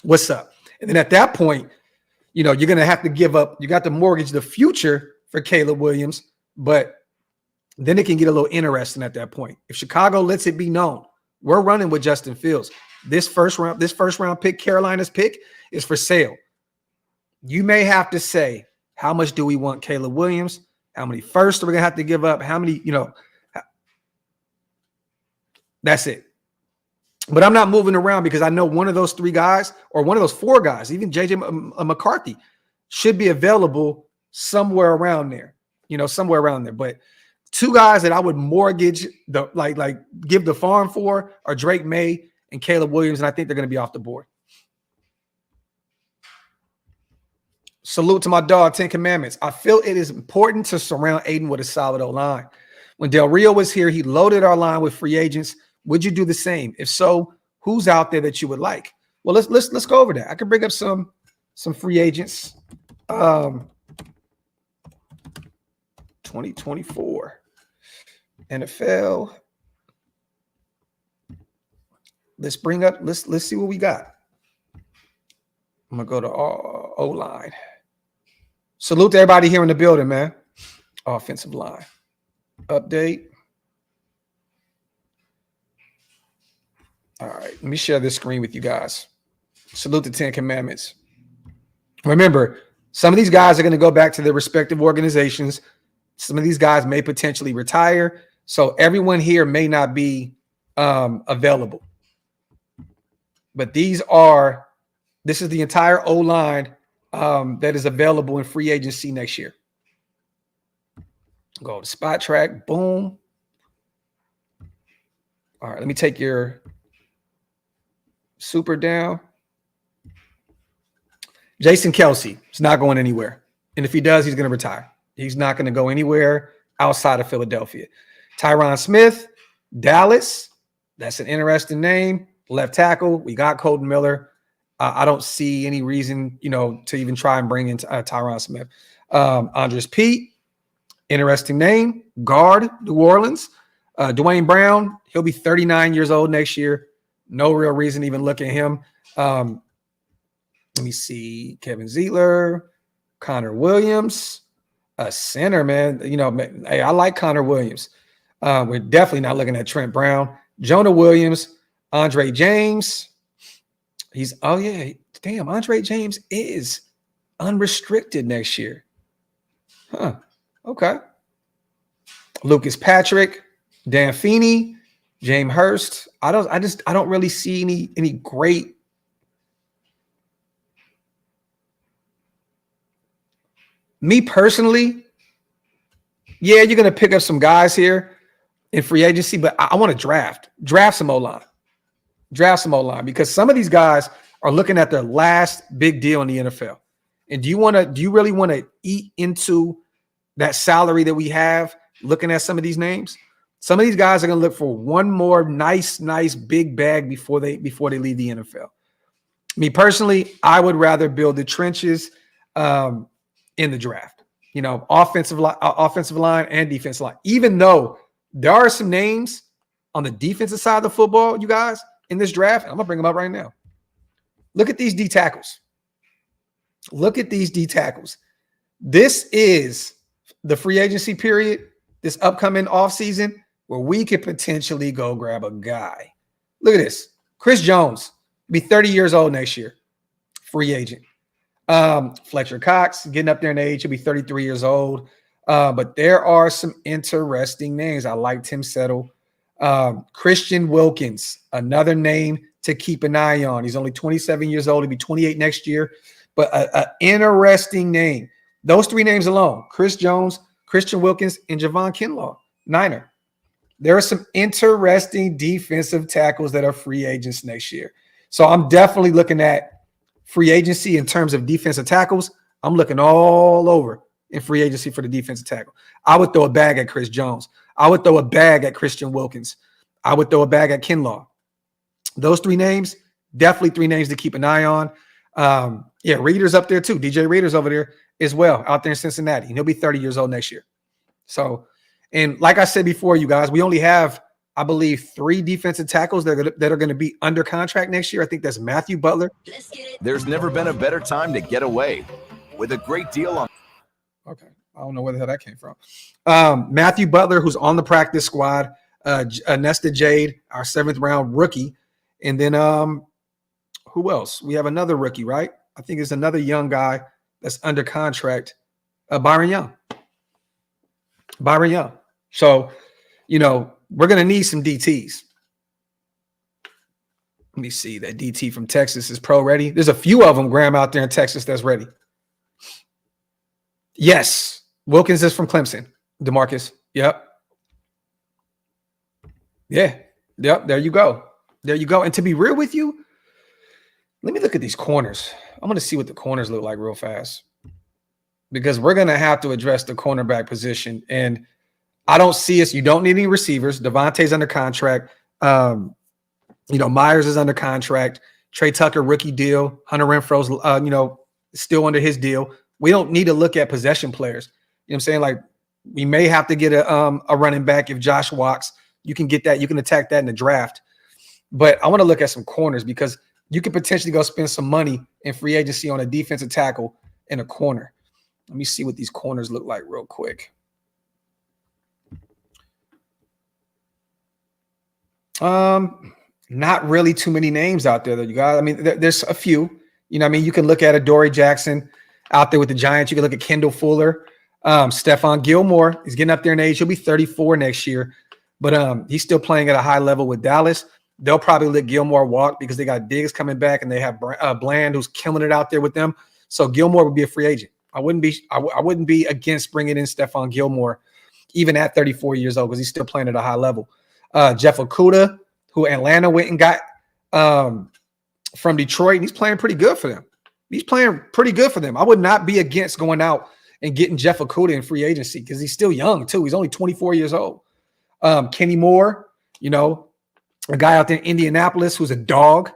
What's up? And then at that point, you're going to have to give up. You got to mortgage the future for Caleb Williams, but then it can get a little interesting at that point. If Chicago lets it be known, we're running with Justin Fields. This first round pick, Carolina's pick, is for sale. You may have to say, how much do we want Caleb Williams? How many firsts are we going to have to give up? How many, that's it. But I'm not moving around because I know one of those 3 guys or one of those 4 guys, even JJ McCarthy, should be available somewhere around there, somewhere around there. But 2 guys that I would mortgage the give the farm for are Drake May and Caleb Williams, and I think they're going to be off the board. Salute to my dog, 10 Commandments. I feel it is important to surround Aiden with a solid O-line. When Del Rio was here, he loaded our line with free agents. Would you do the same? If so, who's out there that you would like? Well, let's go over that. I can bring up some free agents. 2024 NFL. Let's see what we got. I'm gonna go to O-line. Salute to everybody here in the building, man. Offensive line. Update. All right, let me share this screen with you guys. Salute the 10 Commandments. Remember, some of these guys are going to go back to their respective organizations. Some of these guys may potentially retire. So everyone here may not be available. But this is the entire O-line that is available in free agency next year. Go to Spot Track. Boom. All right, let me take your super down. Jason Kelsey is not going anywhere. And if he does, he's going to retire. He's not going to go anywhere outside of Philadelphia. Tyron Smith, Dallas. That's an interesting name. Left tackle. We got Kolton Miller. I don't see any reason, to even try and bring in Tyron Smith. Andres Pete. Interesting name. Guard, New Orleans. Dwayne Brown. He'll be 39 years old next year. No real reason to even look at him. Let me see. Kevin Zeitler, Connor Williams, a center, man. Hey, I like Connor Williams. We're definitely not looking at Trent Brown. Jonah Williams, Andre James. Andre James is unrestricted next year. Huh. Okay. Lucas Patrick, Dan Feeney, James Hurst. I don't really see any great. Me personally, yeah, you're going to pick up some guys here in free agency, but I want to draft some O-line. Draft some O-line because some of these guys are looking at their last big deal in the NFL. And do you really want to eat into that salary that we have looking at some of these names? Some of these guys are going to look for one more nice big bag before they leave the NFL. Me personally, I would rather build the trenches in the draft. Offensive line and defensive line. Even though there are some names on the defensive side of the football, you guys, in this draft, and I'm going to bring them up right now. Look at these D tackles. This is the free agency period, this upcoming offseason, where we could potentially go grab a guy. Look at this. Chris Jones will be 30 years old next year. Free agent. Fletcher Cox, getting up there in age, he'll be 33 years old. But there are some interesting names. I like Tim Settle. Christian Wilkins, another name to keep an eye on. He's only 27 years old. He'll be 28 next year. But an interesting name. Those 3 names alone, Chris Jones, Christian Wilkins, and Javon Kinlaw, Niner. There are some interesting defensive tackles that are free agents next year. So I'm definitely looking at free agency in terms of defensive tackles. I'm looking all over in free agency for the defensive tackle. I would throw a bag at Chris Jones. I would throw a bag at Christian Wilkins. I would throw a bag at Kinlaw. Those 3 names, definitely 3 names to keep an eye on. Reader's up there too. DJ Reader's over there as well, out there in Cincinnati. And he'll be 30 years old next year. So, and like I said before, you guys, we only have, I believe, 3 defensive tackles that are going to be under contract next year. I think that's Matthew Butler. There's never been a better time to get away with a great deal on. Okay. I don't know where the hell that came from. Matthew Butler, who's on the practice squad. Nesta Jade, our 7th round rookie. And then who else? We have another rookie, right? I think it's another young guy that's under contract. Byron Young. So, we're going to need some DTs. Let me see. That DT from Texas is pro ready. There's a few of them, Graham, out there in Texas that's ready. Yes. Wilkins is from Clemson. DeMarcus. Yep. Yeah. Yep. There you go. And to be real with you, let me look at these corners. I'm going to see what the corners look like real fast, because we're going to have to address the cornerback position. And I don't see us. You don't need any receivers. Devontae's under contract. Myers is under contract. Trey Tucker, rookie deal. Hunter Renfro's, still under his deal. We don't need to look at possession players. You know what I'm saying? Like, we may have to get a running back if Josh walks. You can get that. You can attack that in the draft. But I want to look at some corners, because you could potentially go spend some money in free agency on a defensive tackle and a corner. Let me see what these corners look like real quick. Not really too many names out there that you got. I mean, there's a few. You can look at Adoree Jackson out there with the Giants. You can look at Kendall Fuller. Stephon Gilmore is getting up there in age. He'll be 34 next year, but he's still playing at a high level with Dallas. They'll probably let Gilmore walk because they got Diggs coming back, and they have Bland, who's killing it out there with them. So Gilmore would be a free agent. I wouldn't be against bringing in Stephon Gilmore, even at 34 years old, because he's still playing at a high level. Jeff Okudah, who Atlanta went and got from Detroit, and he's playing pretty good for them. I would not be against going out and getting Jeff Okudah in free agency, because he's still young too. He's only 24 years old. Kenny Moore, a guy out there in Indianapolis who's a dog.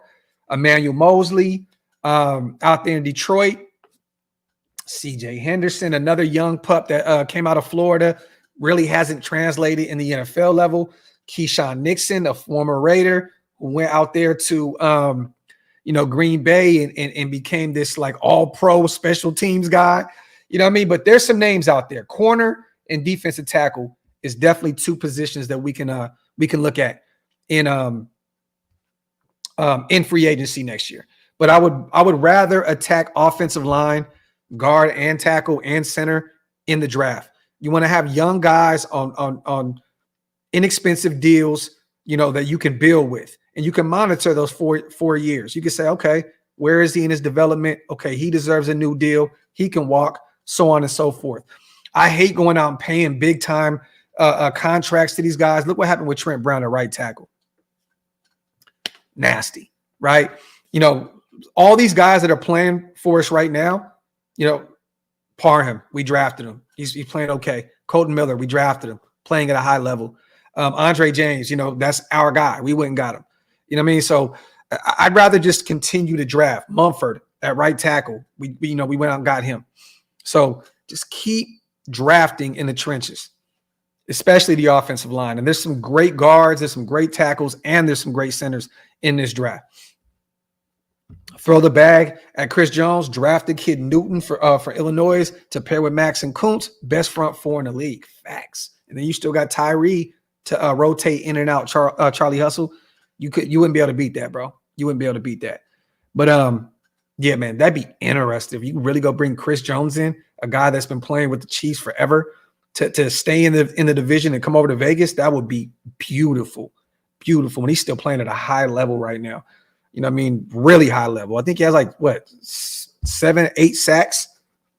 Emmanuel Mosley out there in Detroit. CJ Henderson, another young pup that came out of Florida, really hasn't translated in the NFL level. Keyshawn Nixon, a former Raider who went out there to Green Bay and became this like all-pro special teams guy. You know what I mean? But there's some names out there. Corner and defensive tackle is definitely two positions that we can look at in free agency next year. But I would rather attack offensive line, guard and tackle and center in the draft. You want to have young guys on inexpensive deals, that you can build with, and you can monitor those 4 years. You can say, okay, where is he in his development? Okay, he deserves a new deal. He can walk, so on and so forth. I hate going out and paying big time contracts to these guys. Look what happened with Trent Brown at right tackle. Nasty, right? All these guys that are playing for us right now, Parham, we drafted him. He's playing okay. Kolton Miller, we drafted him, playing at a high level. Andre James, that's our guy. We went and got him. You know what I mean? So I'd rather just continue to draft. Mumford at right tackle. We went out and got him. So just keep drafting in the trenches, especially the offensive line. And there's some great guards, there's some great tackles, and there's some great centers in this draft. Throw the bag at Chris Jones, drafted Kid Newton for Illinois to pair with Max and Kuntz, best front four in the league. Facts. And then you still got Tyree to rotate in and out Charlie Hustle. You wouldn't be able to beat that, bro. You wouldn't be able to beat that. But yeah, man, that'd be interesting. If you really go bring Chris Jones in, a guy that's been playing with the Chiefs forever, to stay in the division and come over to Vegas, that would be beautiful. Beautiful. And he's still playing at a high level right now. You know what I mean? Really high level. I think he has 7, 8 sacks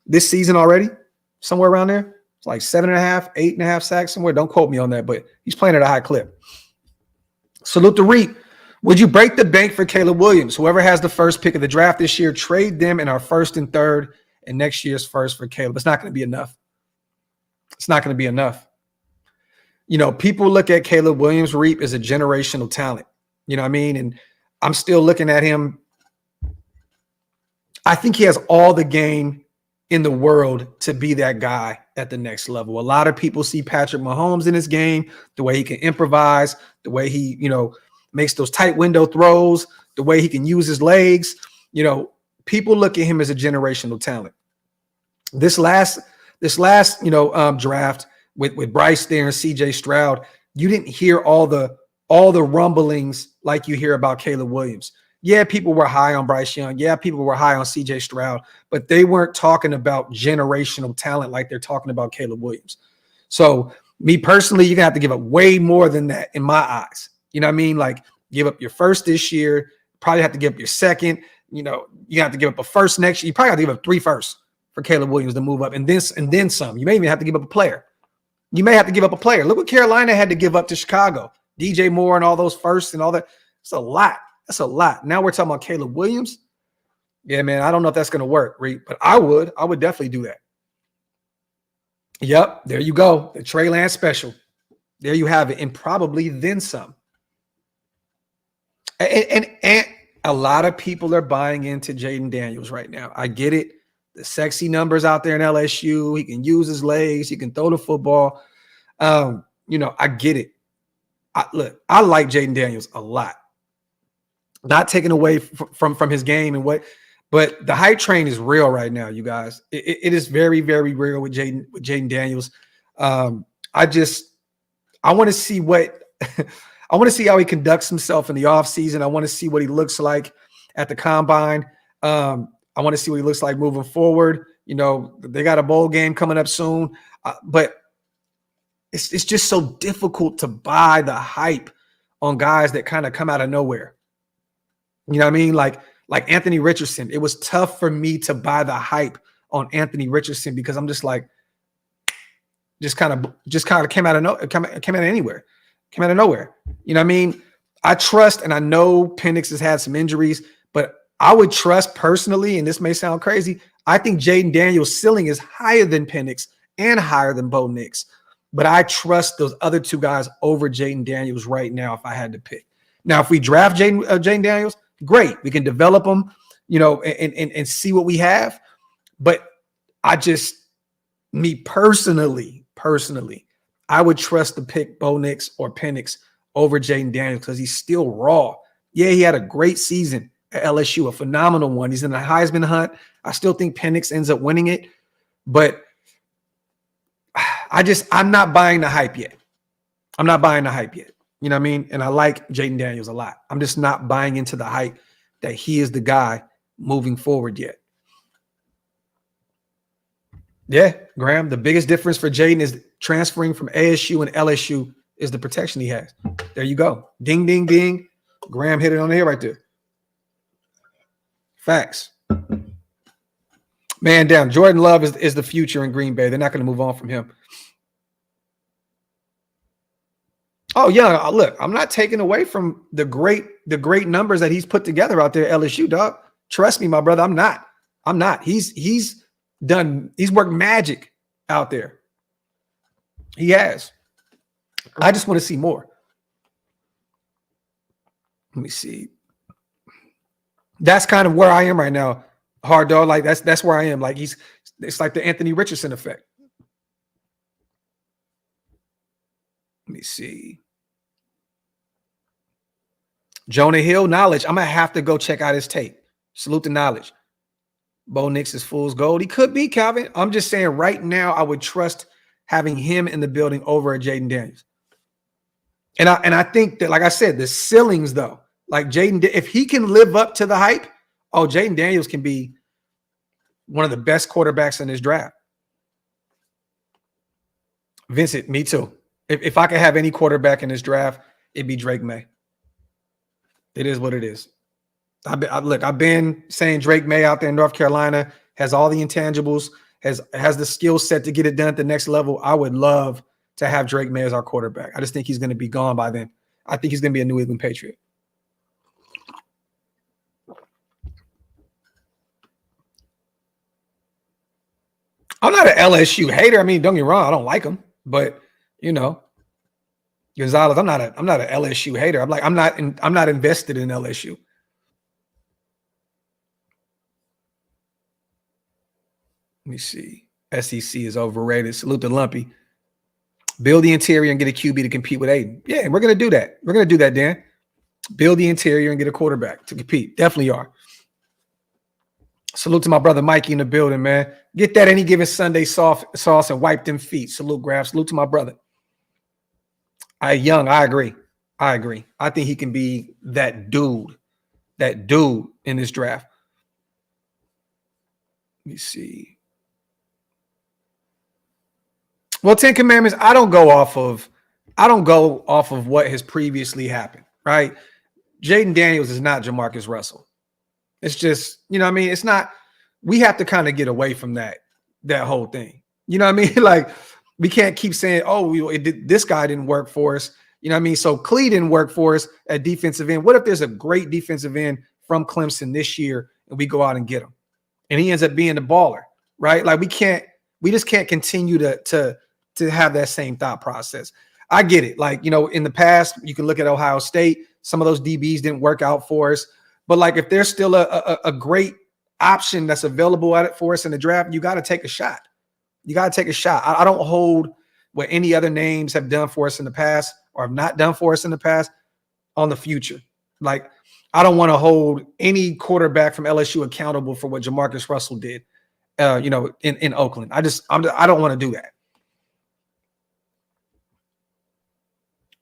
this season already, somewhere around there. It's like 7.5, 8.5 sacks somewhere. Don't quote me on that, but he's playing at a high clip. Salute the Reap. Would you break the bank for Caleb Williams? Whoever has the first pick of the draft this year, trade them in our first and third and next year's first for Caleb. It's not going to be enough. It's not going to be enough. People look at Caleb Williams, Reap, as a generational talent. You know what I mean? And I'm still looking at him. I think he has all the game in the world to be that guy at the next level. A lot of people see Patrick Mahomes in his game, the way he can improvise, the way he, makes those tight window throws, the way he can use his legs. People look at him as a generational talent. This last This last, draft with Bryce there and CJ Stroud, you didn't hear all the rumblings like you hear about Caleb Williams. Yeah, people were high on Bryce Young. Yeah, people were high on CJ Stroud, but they weren't talking about generational talent like they're talking about Caleb Williams. So me personally, you're gonna have to give up way more than that in my eyes. You know what I mean? Like, give up your first this year, probably have to give up your second. You have to give up a first next year. You probably have to give up 3 firsts for Caleb Williams to move up, and then some. You may even have to give up a player. Look what Carolina had to give up to Chicago. DJ Moore and all those firsts and all that. It's a lot. That's a lot. Now we're talking about Caleb Williams. Yeah, man, I don't know if that's going to work, Reed, but I would definitely do that. Yep, there you go. The Trey Lance special. There you have it, and probably then some. And a lot of people are buying into Jaden Daniels right now. I get it. The sexy numbers out there in LSU. He can use his legs. He can throw the football. I get it. I like Jaden Daniels a lot. Not taking away from his game but the hype train is real right now, you guys. It is very, very real with Jaden Daniels. I want to see I want to see how he conducts himself in the offseason. I want to see what he looks like at the combine. I want to see what he looks like moving forward. They got a bowl game coming up soon, but it's just so difficult to buy the hype on guys that kind of come out of nowhere. You know what I mean? Like Anthony Richardson. It was tough for me to buy the hype on Anthony Richardson because I'm just like, just kind of came out of anywhere. Came out of nowhere. You know what I mean? I trust, and I know Penix has had some injuries, but I would trust personally, and this may sound crazy, I think Jaden Daniels' ceiling is higher than Penix and higher than Bo Nix. But I trust those other 2 guys over Jaden Daniels right now if I had to pick. Now, if we draft Jaden Daniels, great. We can develop him, and see what we have. But me personally, I would trust to pick Bo Nix or Penix over Jaden Daniels because he's still raw. Yeah, he had a great season at LSU, a phenomenal one. He's in the Heisman hunt. I still think Penix ends up winning it, but I'm not buying the hype yet. You know what I mean? And I like Jaden Daniels a lot. I'm just not buying into the hype that he is the guy moving forward yet. Yeah, Graham, the biggest difference for Jaden is transferring from ASU and LSU is the protection he has. There you go. Ding, ding, ding. Graham hit it on the head right there. Facts. Man down. Jordan Love is the future in Green Bay. They're not going to move on from him. Oh, yeah. Look, I'm not taking away from the great numbers that he's put together out there at LSU, dog. Trust me, my brother. I'm not. He's worked magic out there. He has. I just want to see more. Let me see. That's kind of where I am right now. Hard dog. Like that's where I am. Like it's like the Anthony Richardson effect. Let me see. Jonah Hill, knowledge. I'm going to have to go check out his tape. Salute the knowledge. Bo Nix is fool's gold. He could be, Calvin. I'm just saying right now I would trust having him in the building over at Jaden Daniels. And I think that, like I said, the ceilings, though, like Jaden, if he can live up to the hype, Jaden Daniels can be one of the best quarterbacks in this draft. Vincent, me too. If I could have any quarterback in this draft, it'd be Drake May. It is what it is. I've been saying Drake May out there in North Carolina has all the intangibles, has the skill set to get it done at the next level. I would love to have Drake May as our quarterback. I just think he's going to be gone by then. I think he's going to be a New England Patriot. I'm not an LSU hater. I mean, don't get me wrong, I don't like him, but Gonzalez, I'm not an LSU hater. I'm not invested in LSU. Let me see. SEC is overrated. Salute to Lumpy. Build the interior and get a QB to compete with Aiden. Yeah, we're going to do that. We're going to do that, Dan. Build the interior and get a quarterback to compete. Definitely are. Salute to my brother Mikey in the building, man. Get that any given Sunday sauce and wipe them feet. Salute, Graphk. Salute to my brother. I agree. I think he can be that dude in this draft. Let me see. Well, 10 Commandments, I don't go off of what has previously happened, right? Jaden Daniels is not Jamarcus Russell. It's just, you know what I mean? It's not, we have to kind of get away from that whole thing. You know what I mean? Like, we can't keep saying, oh, this guy didn't work for us. You know what I mean? So Clee didn't work for us at defensive end. What if there's a great defensive end from Clemson this year and we go out and get him? And he ends up being the baller, right? Like, we just can't continue to have that same thought process. I get it. Like, you know, in the past, you can look at Ohio State. Some of those DBs didn't work out for us. But like, if there's still a great option that's available at it for us in the draft, you got to take a shot. You got to take a shot. I don't hold what any other names have done for us in the past or have not done for us in the past on the future. Like, I don't want to hold any quarterback from LSU accountable for what Jamarcus Russell did, you know, in Oakland. I don't want to do that.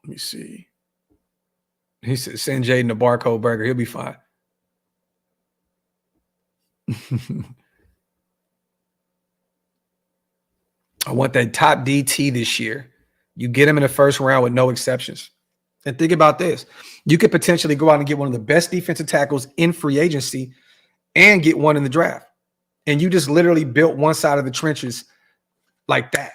Let me see. He said, send Jaden a barcode burger. He'll be fine. I want that top DT this year. You get him in the first round with no exceptions. And think about this. You could potentially go out and get one of the best defensive tackles in free agency and get one in the draft. And you just literally built one side of the trenches like that.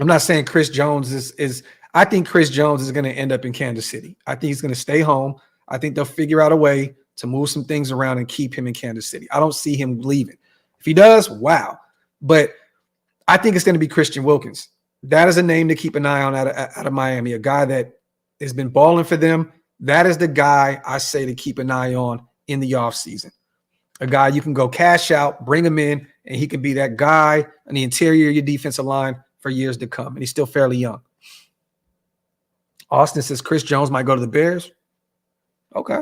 I'm not saying Chris Jones is I think Chris Jones is going to end up in Kansas City. I think he's going to stay home. I think they'll figure out a way to move some things around and keep him in Kansas City. I don't see him leaving. If he does, wow. But I think it's going to be Christian Wilkins. That is a name to keep an eye on out of Miami, a guy that has been balling for them. That is the guy I say to keep an eye on in the offseason. A guy you can go cash out, bring him in, and he can be that guy on the interior of your defensive line for years to come. And he's still fairly young. Austin says Chris Jones might go to the Bears. Okay.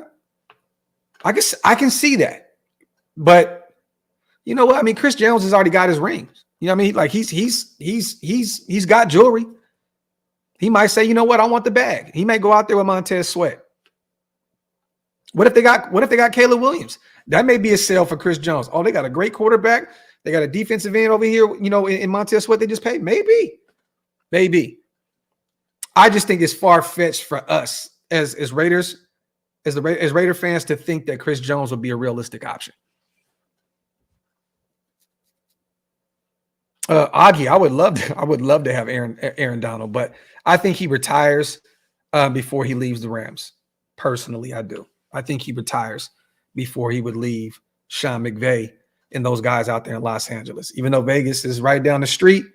I guess I can see that. But you know what? I mean, Chris Jones has already got his rings. You know what I mean? Like, he's got jewelry. He might say, you know what, I want the bag. He may go out there with Montez Sweat. What if they got Caleb Williams? That may be a sale for Chris Jones. Oh, they got a great quarterback. They got a defensive end over here, you know, in Montez Sweat they just paid. Maybe. I just think it's far-fetched for us as Raiders, as Raider fans to think that Chris Jones would be a realistic option. Augie, I would love to have Aaron Donald, but I think he retires before he leaves the Rams. Personally, I do. I think he retires before he would leave Sean McVay and those guys out there in Los Angeles. Even though Vegas is right down the street,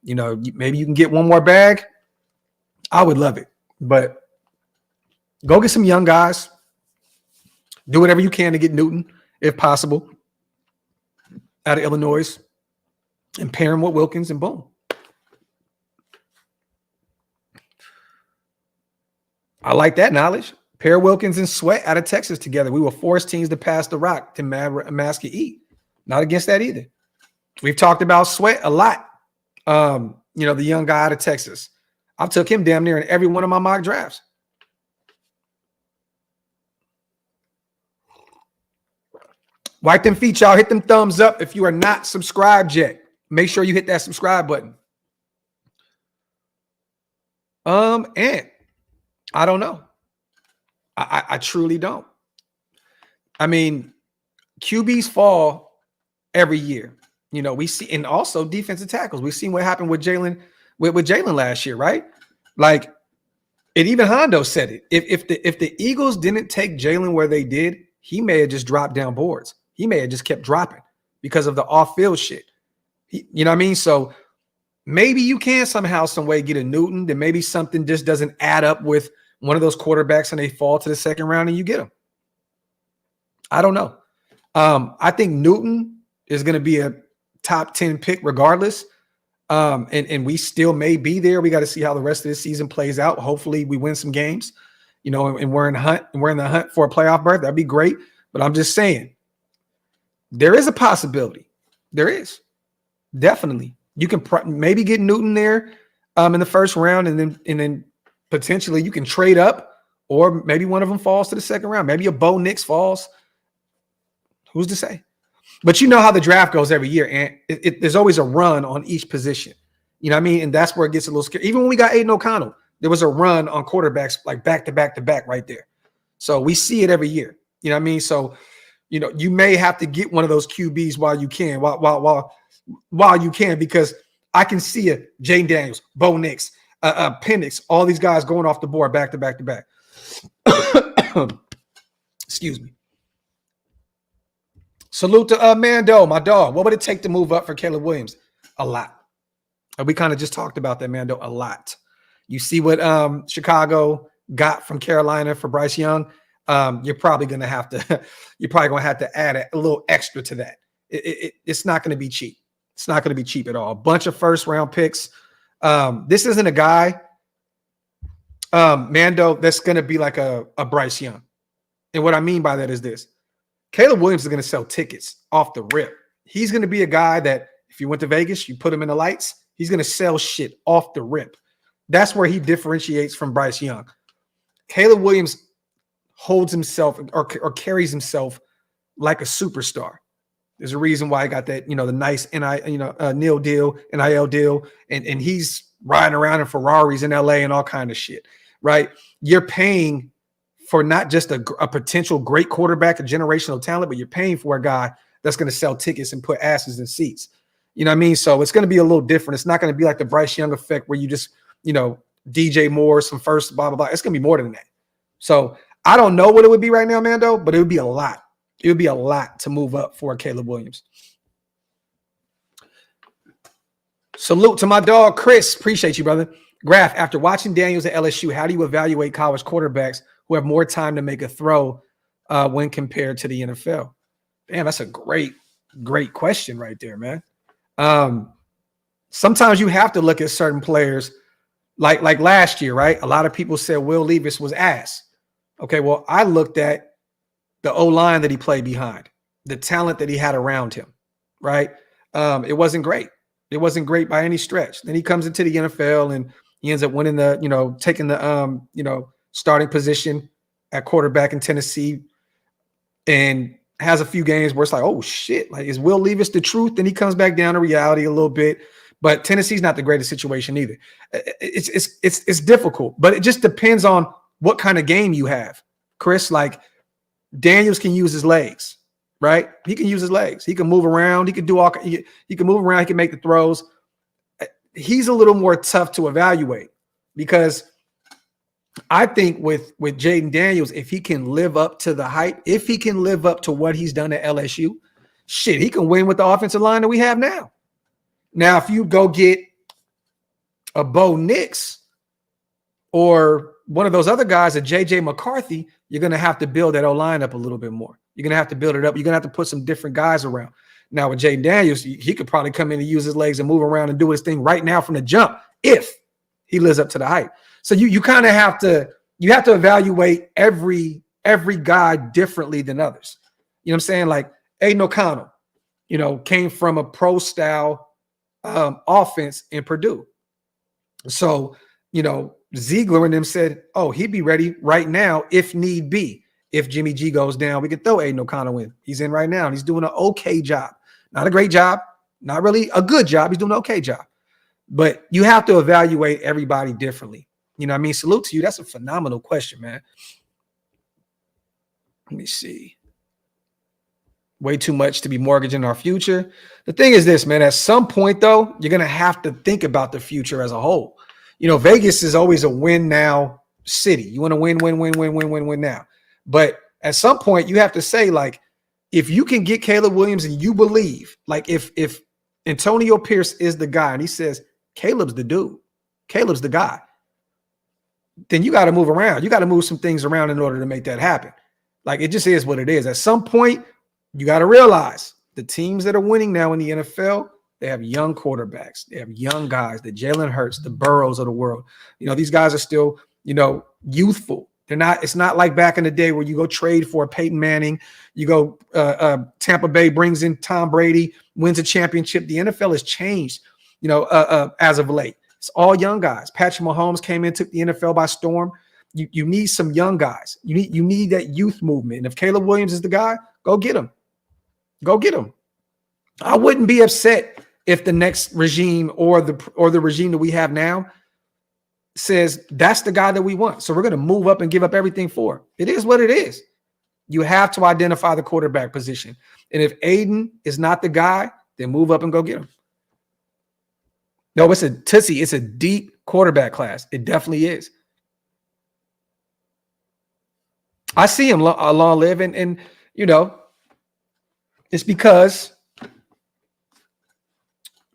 you know, maybe you can get one more bag. I would love it, but go get some young guys. Do whatever you can to get Newton, if possible, out of Illinois, and pair him with Wilkins, and boom. I like that knowledge. Pair Wilkins and Sweat out of Texas together. We will force teams to pass the rock to mask and eat. Not against that either. We've talked about Sweat a lot. You know, the young guy out of Texas. I took him damn near in every one of my mock drafts. Wipe them feet, y'all. Hit them thumbs up if you are not subscribed yet. Make sure you hit that subscribe button. And I don't know. I truly don't. I mean, QBs fall every year. You know, we see, and also defensive tackles. We've seen what happened with Jalen last year, right? Like, and even Hondo said it. If the Eagles didn't take Jalen where they did, he may have just dropped down boards. He may have just kept dropping because of the off-field shit. You know what I mean? So maybe you can somehow, some way get a Newton. Then maybe something just doesn't add up with one of those quarterbacks and they fall to the second round and you get them. I don't know. I think Newton is going to be a top 10 pick regardless. And we still may be there. We got to see how the rest of this season plays out. Hopefully we win some games, you know, and we're in the hunt for a playoff berth. That'd be great. But I'm just saying, There is a possibility. There is definitely. You can maybe get Newton there in the first round, and then potentially you can trade up, or maybe one of them falls to the second round. Maybe a Bo Nix falls. Who's to say? But you know how the draft goes every year, and there's always a run on each position. You know what I mean? And that's where it gets a little scary. Even when we got Aiden O'Connell, there was a run on quarterbacks like back to back to back right there. So we see it every year. You know what I mean? So, you know, you may have to get one of those QBs while you can, while you can, because I can see it. Jaden Daniels, Bo Nix, Penix, all these guys going off the board back to back to back. Excuse me. Salute to Mando, my dog. What would it take to move up for Caleb Williams? A lot. We kind of just talked about that, Mando, a lot. You see what Chicago got from Carolina for Bryce Young. You're probably going to have to add a little extra to that. It's not going to be cheap. It's not going to be cheap at all. A bunch of first round picks. This isn't a guy, Mando, that's going to be like a Bryce Young. And what I mean by that is this. Caleb Williams is going to sell tickets off the rip. He's going to be a guy that if you went to Vegas, you put him in the lights, he's going to sell shit off the rip. That's where he differentiates from Bryce Young. Caleb Williams holds himself or carries himself like a superstar. There's a reason why I got that, the nice NIL deal, and he's riding around in Ferraris in LA and all kind of shit, right? You're paying for not just a potential great quarterback, a generational talent, but you're paying for a guy that's going to sell tickets and put asses in seats. You know what I mean? So it's going to be a little different. It's not going to be like the Bryce Young effect where you just, DJ Moore, some first, blah, blah, blah. It's going to be more than that. So I don't know what it would be right now, Mando, but it would be a lot. It would be a lot to move up for Caleb Williams. Salute to my dog, Chris. Appreciate you, brother. Graphk, after watching Daniels at LSU, how do you evaluate college quarterbacks who have more time to make a throw when compared to the NFL? Damn, that's a great question right there, man. Sometimes you have to look at certain players like last year, right? A lot of people said Will Levis was ass. Okay, well, I looked at the O-line that he played behind, the talent that he had around him, right? It wasn't great. It wasn't great by any stretch. Then he comes into the NFL and he ends up winning taking the, starting position at quarterback in Tennessee, and has a few games where it's like, oh shit, like, is Will Levis the truth? Then he comes back down to reality a little bit, but Tennessee's not the greatest situation either. It's difficult, but it just depends on what kind of game you have, Chris. Like, Daniels can use his legs, right? He can use his legs. He can move around. He can do all. He can move around. He can make the throws. He's a little more tough to evaluate because I think with Jaden Daniels, if he can live up to the hype, if he can live up to what he's done at LSU, shit, he can win with the offensive line that we have now. Now, if you go get a Bo Nix or one of those other guys, a JJ McCarthy, you're going to have to build that O-line up a little bit more. You're going to have to build it up. You're going to have to put some different guys around. Now, with Jaden Daniels, he could probably come in and use his legs and move around and do his thing right now from the jump if he lives up to the hype. So you kind of have to evaluate every guy differently than others. You know what I'm saying? Like Aiden O'Connell, came from a pro style offense in Purdue. So, Ziegler and them said, oh, he'd be ready right now if need be. If Jimmy G goes down, we could throw Aiden O'Connell in. He's in right now, and he's doing an okay job. Not a great job, not really a good job. He's doing an okay job. But you have to evaluate everybody differently. You know what I mean? Salute to you. That's a phenomenal question, man. Let me see. Way too much to be mortgaging our future. The thing is this, man. At some point, though, you're going to have to think about the future as a whole. Vegas is always a win now city. You want to win now. But at some point, you have to say, like, if you can get Caleb Williams and you believe, like, if Antonio Pierce is the guy and he says, Caleb's the dude, Caleb's the guy, then you got to move around. You got to move some things around in order to make that happen. Like, it just is what it is. At some point, you got to realize the teams that are winning now in the NFL, they have young quarterbacks. They have young guys, the Jalen Hurts, the Burrows of the world. These guys are still, youthful. They're not. It's not like back in the day where you go trade for Peyton Manning. You go Tampa Bay brings in Tom Brady, wins a championship. The NFL has changed, as of late. It's all young guys. Patrick Mahomes came in, took the NFL by storm. You need some young guys. You need that youth movement. And if Caleb Williams is the guy, go get him. Go get him. I wouldn't be upset if the next regime or the regime that we have now says that's the guy that we want. So we're going to move up and give up everything for him. It is what it is. You have to identify the quarterback position. And if Aiden is not the guy, then move up and go get him. No, it's a deep quarterback class. It definitely is. I see him long live, and it's because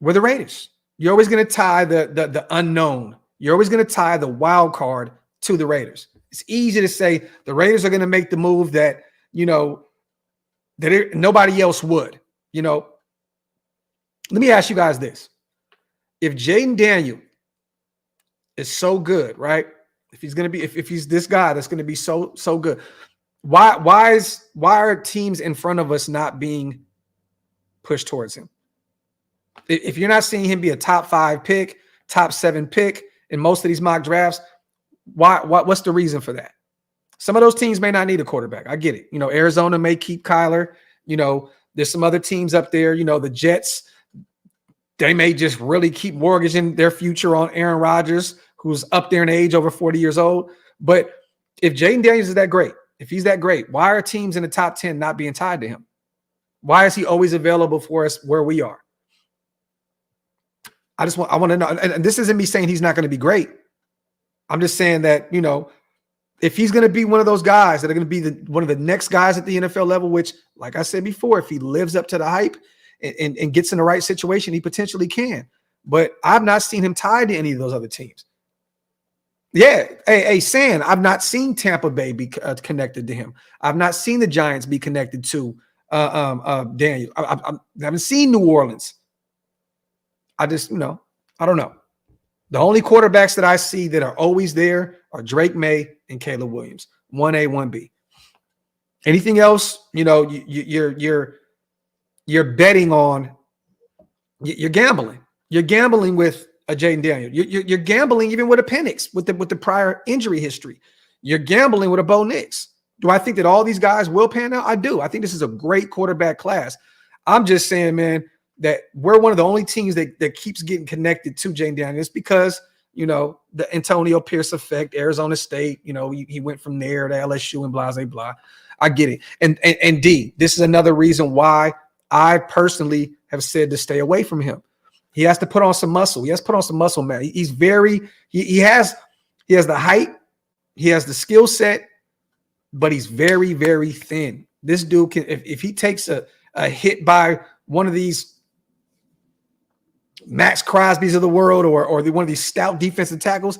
we're the Raiders. You're always going to tie the unknown. You're always going to tie the wild card to the Raiders. It's easy to say the Raiders are going to make the move that nobody else would. Let me ask you guys this: if Jaden Daniel is so good, right? If he's going to be, if he's this guy that's going to be so good, why are teams in front of us not being pushed towards him? If you're not seeing him be a top 5 pick, top 7 pick in most of these mock drafts, what's the reason for that? Some of those teams may not need a quarterback. I get it. Arizona may keep Kyler. There's some other teams up there. The Jets, they may just really keep mortgaging their future on Aaron Rodgers, who's up there in age, over 40 years old. But if Jaden Daniels is that great, if he's that great, why are teams in the top 10 not being tied to him? Why is he always available for us where we are? I want to know. And this isn't me saying he's not going to be great. I'm just saying that, if he's going to be one of those guys that are going to be one of the next guys at the NFL level, which, like I said before, if he lives up to the hype and gets in the right situation, he potentially can. But I've not seen him tied to any of those other teams. Yeah. Hey, San, I've not seen Tampa Bay be connected to him. I've not seen the Giants be connected to Daniel. I haven't seen New Orleans. I just, I don't know. The only quarterbacks that I see that are always there are Drake May and Caleb Williams, 1A, 1B. Anything else, you're betting on. You're gambling. You're gambling with a Jaden Daniel. You're gambling even with a Penix with the prior injury history. You're gambling with a Bo Nix. Do I think that all these guys will pan out? I do. I think this is a great quarterback class. I'm just saying, man, that we're one of the only teams that keeps getting connected to Jaden Daniel. It's because, the Antonio Pierce effect, Arizona State, he went from there to LSU and blah, blah, blah. I get it. And D, this is another reason why I personally have said to stay away from him. He has to put on some muscle. He has to put on some muscle, man. He has the height. He has the skill set, but he's very, very thin. This dude can, if he takes a hit by one of these Max Crosby's of the world or one of these stout defensive tackles,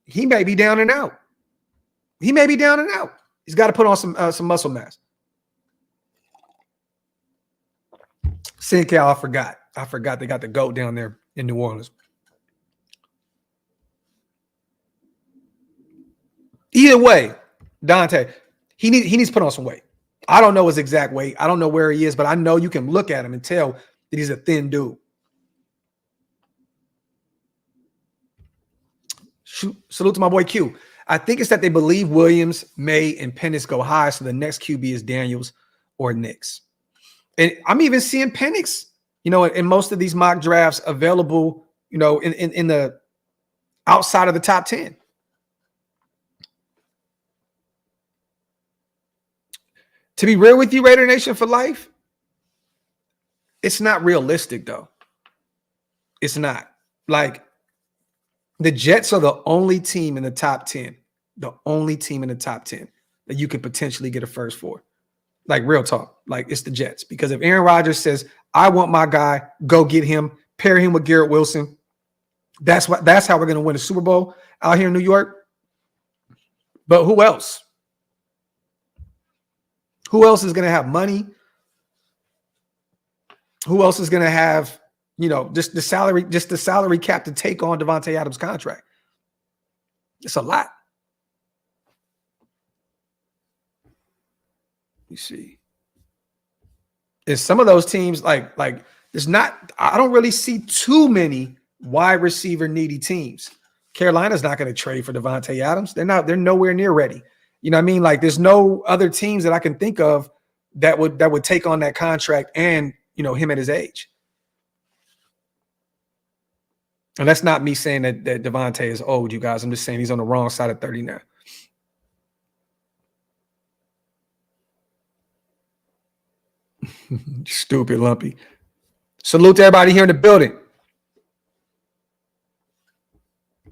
he may be down and out. He's got to put on some muscle mass. SinCal, I forgot they got the GOAT down there in New Orleans. Either way, Dante, he needs to put on some weight. I don't know his exact weight. I don't know where he is, but I know you can look at him and tell that he's a thin dude. Salute to my boy Q. I think it's that they believe Williams, May, and Penix go high, so the next QB is Daniels or Nix. And I'm even seeing Penix, in most of these mock drafts available, in the outside of the top 10. To be real with you, Raider Nation for life, it's not realistic, though. It's not. Like, the Jets are the only team in the top 10, that you could potentially get a first for. Like, real talk. Like, it's the Jets. Because if Aaron Rodgers says, I want my guy, go get him, pair him with Garrett Wilson, that's how we're going to win a Super Bowl out here in New York. But who else? Who else is going to have money? Who else is going to have, just the salary cap to take on Devontae Adams' contract? It's a lot. You see. And some of those teams, like there's not, I don't really see too many wide receiver needy teams. Carolina's not going to trade for Devontae Adams. They're nowhere near ready. You know what I mean? Like there's no other teams that I can think of that would take on that contract and, him at his age. And that's not me saying that Devontae is old, you guys. I'm just saying he's on the wrong side of 30 now. Stupid lumpy. Salute to everybody here in the building.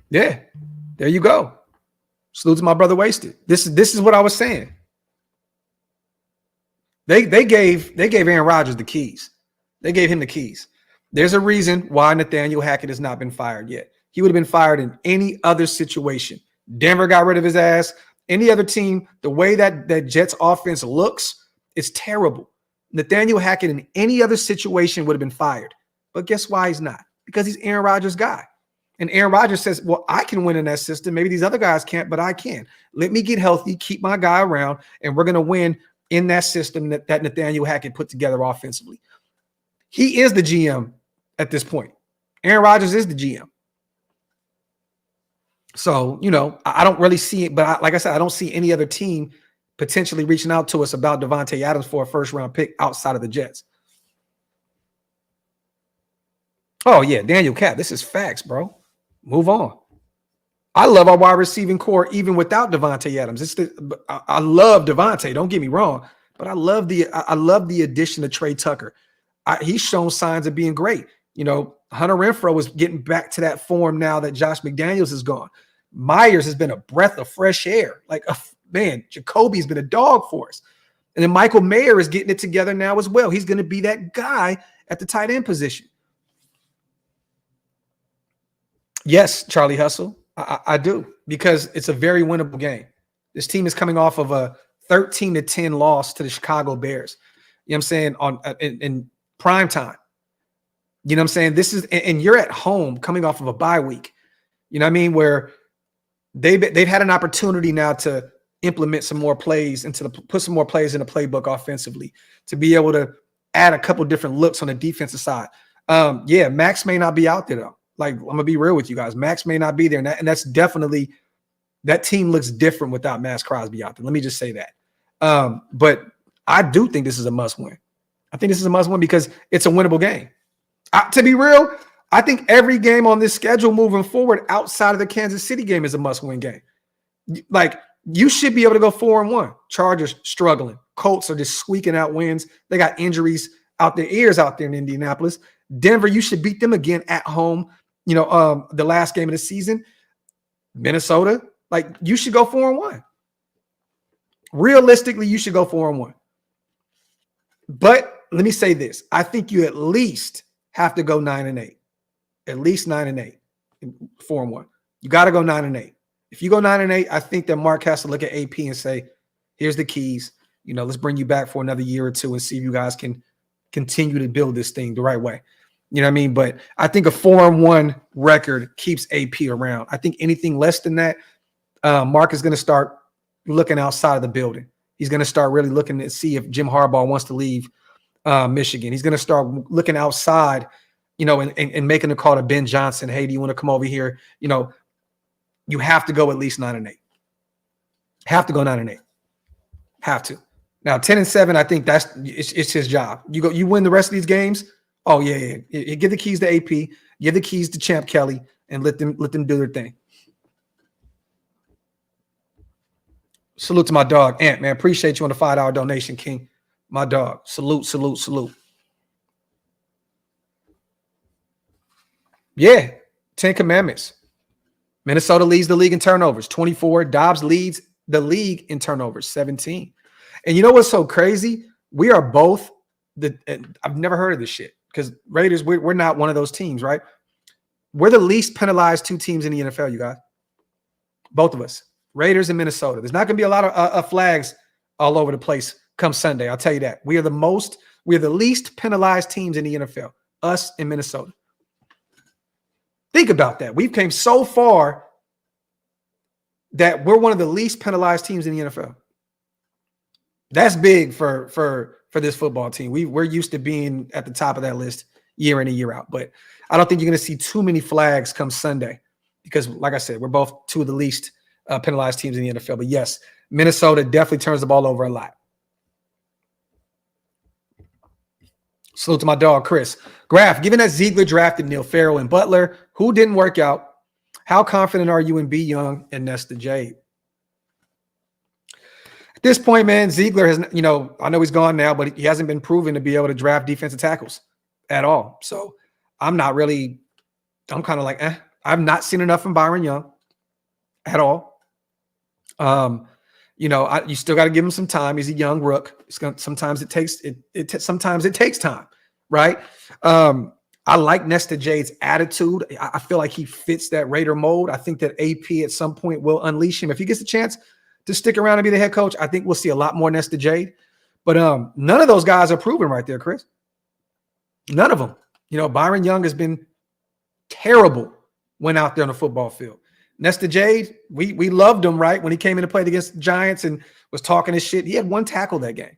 Yeah, there you go. Salute to my brother Wasted. This is what I was saying. They gave Aaron Rodgers the keys. They gave him the keys. There's a reason why Nathaniel Hackett has not been fired yet. He would have been fired in any other situation. Denver got rid of his ass. Any other team, the way that Jets offense looks, it's terrible. Nathaniel Hackett in any other situation would have been fired. But guess why he's not? Because he's Aaron Rodgers' guy. And Aaron Rodgers says, well, I can win in that system. Maybe these other guys can't, but I can. Let me get healthy, keep my guy around, and we're going to win in that system that Nathaniel Hackett put together offensively. He is the GM at this point. Aaron Rodgers is the GM. So, I don't really see it, but like I said, I don't see any other team potentially reaching out to us about Devontae Adams for a first-round pick outside of the Jets. Oh, yeah, Daniel Cap, this is facts, bro. Move on. I love our wide receiving core even without Devontae Adams. I love Devontae, don't get me wrong, but I love the addition of Trey Tucker. He's shown signs of being great. Hunter Renfrow is getting back to that form now that Josh McDaniels is gone. Myers has been a breath of fresh air. Jacoby's been a dog for us. And then Michael Mayer is getting it together now as well. He's going to be that guy at the tight end position. Yes, Charlie Hustle, I do, because it's a very winnable game. This team is coming off of a 13-10 loss to the Chicago Bears. You know what I'm saying? In prime time. You know what I'm saying? This is, and you're at home coming off of a bye week. You know what I mean? Where they've had an opportunity now to implement some more plays put some more plays in the playbook offensively to be able to add a couple different looks on the defensive side. Max may not be out there though. Like, I'm gonna be real with you guys. Max may not be there, and that's definitely, that team looks different without Max Crosby out there. Let me just say that. But I do think this is a must-win. I think this is a must-win because it's a winnable game. To be real, I think every game on this schedule moving forward outside of the Kansas City game is a must-win game. Like, you should be able to go 4-1. Chargers struggling. Colts are just squeaking out wins. They got injuries out their ears out there in Indianapolis. Denver, you should beat them again at home. The last game of the season. Minnesota, like, you should go 4-1. Realistically, you should go 4-1. But let me say this. I think you at least have to go 9-8. At least 9-8. 4-1. You got to go 9-8. If you go 9-8, I think that Mark has to look at AP and say, here's the keys. Let's bring you back for another year or two and see if you guys can continue to build this thing the right way. You know what I mean? But I think a 4-1 record keeps AP around. I think anything less than that, Mark is going to start looking outside of the building. He's going to start really looking to see if Jim Harbaugh wants to leave Michigan. He's going to start looking outside, and making a call to Ben Johnson. Hey, do you want to come over here? You have to go at least 9-8. Have to go 9-8. Have to. Now 10-7, I think it's his job. You win the rest of these games. Oh yeah. Give the keys to AP. Give the keys to Champ Kelly, and let them do their thing. Salute to my dog, Ant, man. Appreciate you on the $5 donation, King. My dog. Salute. Yeah, 10 Commandments. Minnesota leads the league in turnovers, 24. Dobbs leads the league in turnovers, 17. And you know what's so crazy? We are both I've never heard of this shit because Raiders, we're not one of those teams, right? We're the least penalized two teams in the NFL, you guys. Both of us, Raiders and Minnesota. There's not going to be a lot of flags all over the place come Sunday. I'll tell you that. We're the least penalized teams in the NFL, us and Minnesota. Think about that. We've came so far that we're one of the least penalized teams in the NFL. That's big for this football team. We're used to being at the top of that list year in and year out. But I don't think you're going to see too many flags come Sunday because, like I said, we're both two of the least penalized teams in the NFL. But yes, Minnesota definitely turns the ball over a lot. Salute to my dog, Chris. Graphk, given that Ziegler drafted Neil Farrell and Butler, who didn't work out, how confident are you in B. Young and Nesta Jade? At this point, man, Ziegler has, I know he's gone now, but he hasn't been proven to be able to draft defensive tackles at all. So I'm kind of like, I've not seen enough from Byron Young at all. You still got to give him some time. He's a young rook. Sometimes it takes time, right? I like Nesta Jade's attitude. I feel like he fits that Raider mold. I think that AP at some point will unleash him. If he gets a chance to stick around and be the head coach, I think we'll see a lot more Nesta Jade. But none of those guys are proven right there, Chris. None of them. Byron Young has been terrible when out there on the football field. Nesta Jade, we loved him, right? When he came in and played against the Giants and was talking his shit. He had one tackle that game.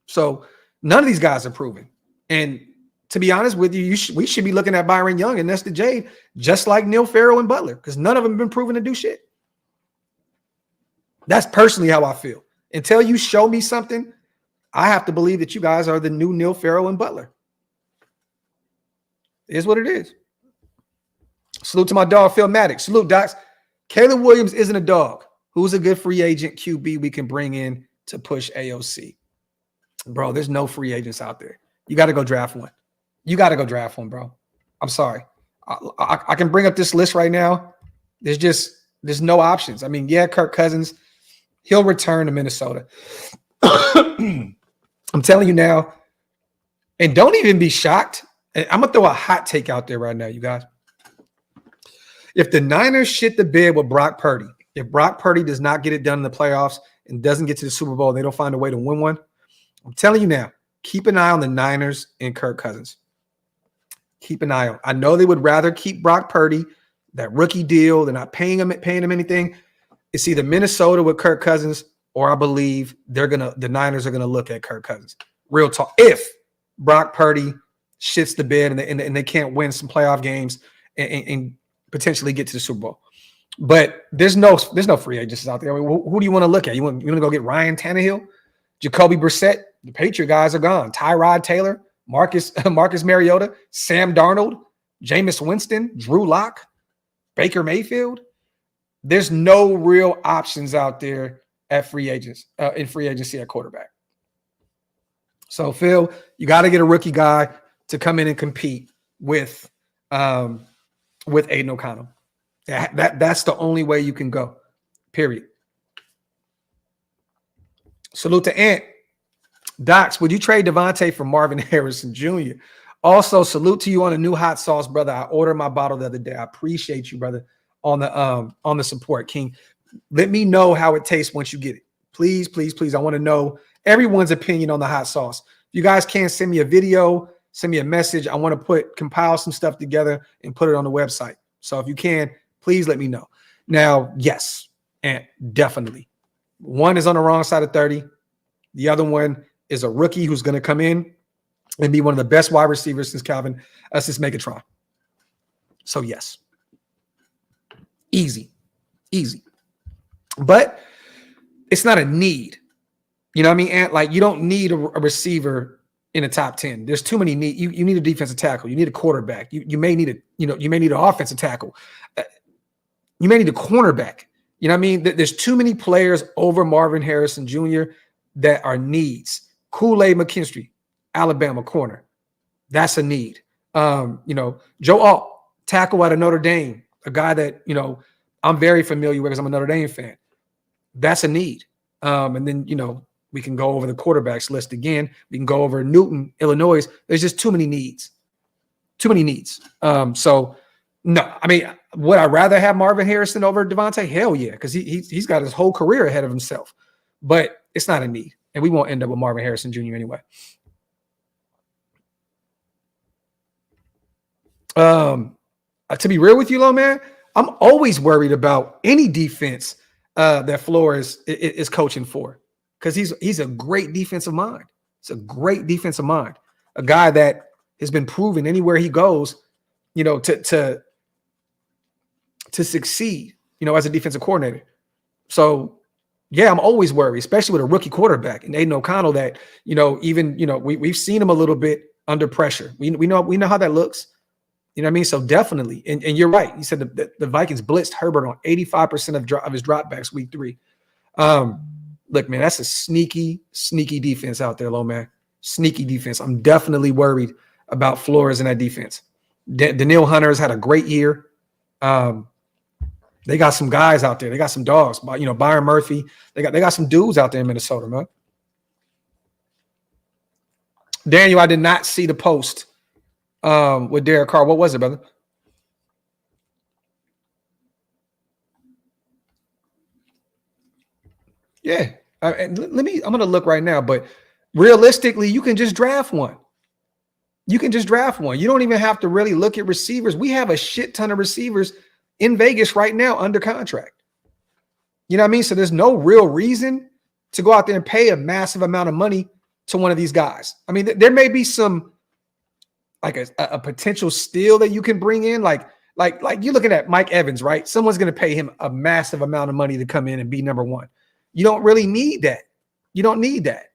So none of these guys are proven. And to be honest with you, we should be looking at Byron Young and Nesta Jade just like Neil Farrell and Butler because none of them have been proven to do shit. That's personally how I feel. Until you show me something, I have to believe that you guys are the new Neil Farrell and Butler. It is what it is. Salute to my dog, Phil Maddox. Salute, Docs. Caleb Williams isn't a dog. Who's a good free agent QB we can bring in to push AOC? Bro, there's no free agents out there. You got to go draft one. Bro. I'm sorry. I can bring up this list right now. There's no options. I mean, yeah, Kirk Cousins, he'll return to Minnesota. I'm telling you now, and don't even be shocked. I'm going to throw a hot take out there right now, you guys. If the Niners shit the bed with Brock Purdy, if Brock Purdy does not get it done in the playoffs and doesn't get to the Super Bowl, and they don't find a way to win one, I'm telling you now, keep an eye on the Niners and Kirk Cousins. Keep an eye on. I know they would rather keep Brock Purdy, that rookie deal. They're not paying him anything. It's either Minnesota with Kirk Cousins, or I believe the Niners are gonna look at Kirk Cousins. Real talk. If Brock Purdy shits the bed and they can't win some playoff games and potentially get to the Super Bowl. But there's no free agents out there. I mean, who do you want to look at? You want to go get Ryan Tannehill, Jacoby Brissett? The Patriot guys are gone. Tyrod Taylor, Marcus Mariota, Sam Darnold, Jameis Winston, Drew Lock, Baker Mayfield. There's no real options out there at free agents in free agency at quarterback. So Phil, you got to get a rookie guy to come in and compete with Aiden O'Connell. That's the only way you can go, period. Salute to Ant. Docs, would you trade Devontae for Marvin Harrison Jr.? Also, salute to you on a new hot sauce, brother. I ordered my bottle the other day. I appreciate you, brother, on the support, King. Let me know how it tastes once you get it. Please, please, please. I want to know everyone's opinion on the hot sauce. If you guys can send me a video, send me a message. I want to compile some stuff together and put it on the website. So if you can, please let me know. Now, yes, and definitely. One is on the wrong side of 30. The other one is a rookie who's going to come in and be one of the best wide receivers since Megatron. So yes, easy. But it's not a need. You know what I mean? And like, you don't need a receiver in the top 10. There's too many needs. You need a defensive tackle. You need a quarterback. You may need you may need an offensive tackle. You may need a cornerback. You know what I mean? There's too many players over Marvin Harrison Jr. that are needs. Kool-Aid McKinstry, Alabama corner. That's a need. Joe Alt, tackle out of Notre Dame, a guy that, I'm very familiar with because I'm a Notre Dame fan. That's a need. And then, we can go over the quarterbacks list again. We can go over Newton, Illinois. There's just too many needs. So, no, I mean, would I rather have Marvin Harrison over Devontae? Hell yeah, because he's got his whole career ahead of himself. But it's not a need. And we won't end up with Marvin Harrison Jr. anyway. To be real with you, Low Man, I'm always worried about any defense that Flores is coaching for, because he's a great defensive mind. It's a great defensive mind, a guy that has been proven anywhere he goes, to succeed, as a defensive coordinator. So, yeah, I'm always worried, especially with a rookie quarterback and Aiden O'Connell. That we've seen him a little bit under pressure. We know how that looks. You know what I mean? So definitely, and you're right. You said the Vikings blitzed Herbert on 85% of his dropbacks week 3. Look, man, that's a sneaky defense out there, low man. Sneaky defense. I'm definitely worried about Flores in that defense. Daniil Hunter's had a great year. They got some guys out there. They got some dogs. Byron Murphy. They got some dudes out there in Minnesota, man. Daniel, I did not see the post with Derek Carr. What was it, brother? Yeah. I'm going to look right now, but realistically, you can just draft one. You don't even have to really look at receivers. We have a shit ton of receivers in Vegas right now under contract. You know what I mean? So there's no real reason to go out there and pay a massive amount of money to one of these guys. I mean, there may be some like a potential steal that you can bring in, like you're looking at Mike Evans, right? Someone's going to pay him a massive amount of money to come in and be number one. You don't really need that. You don't need that.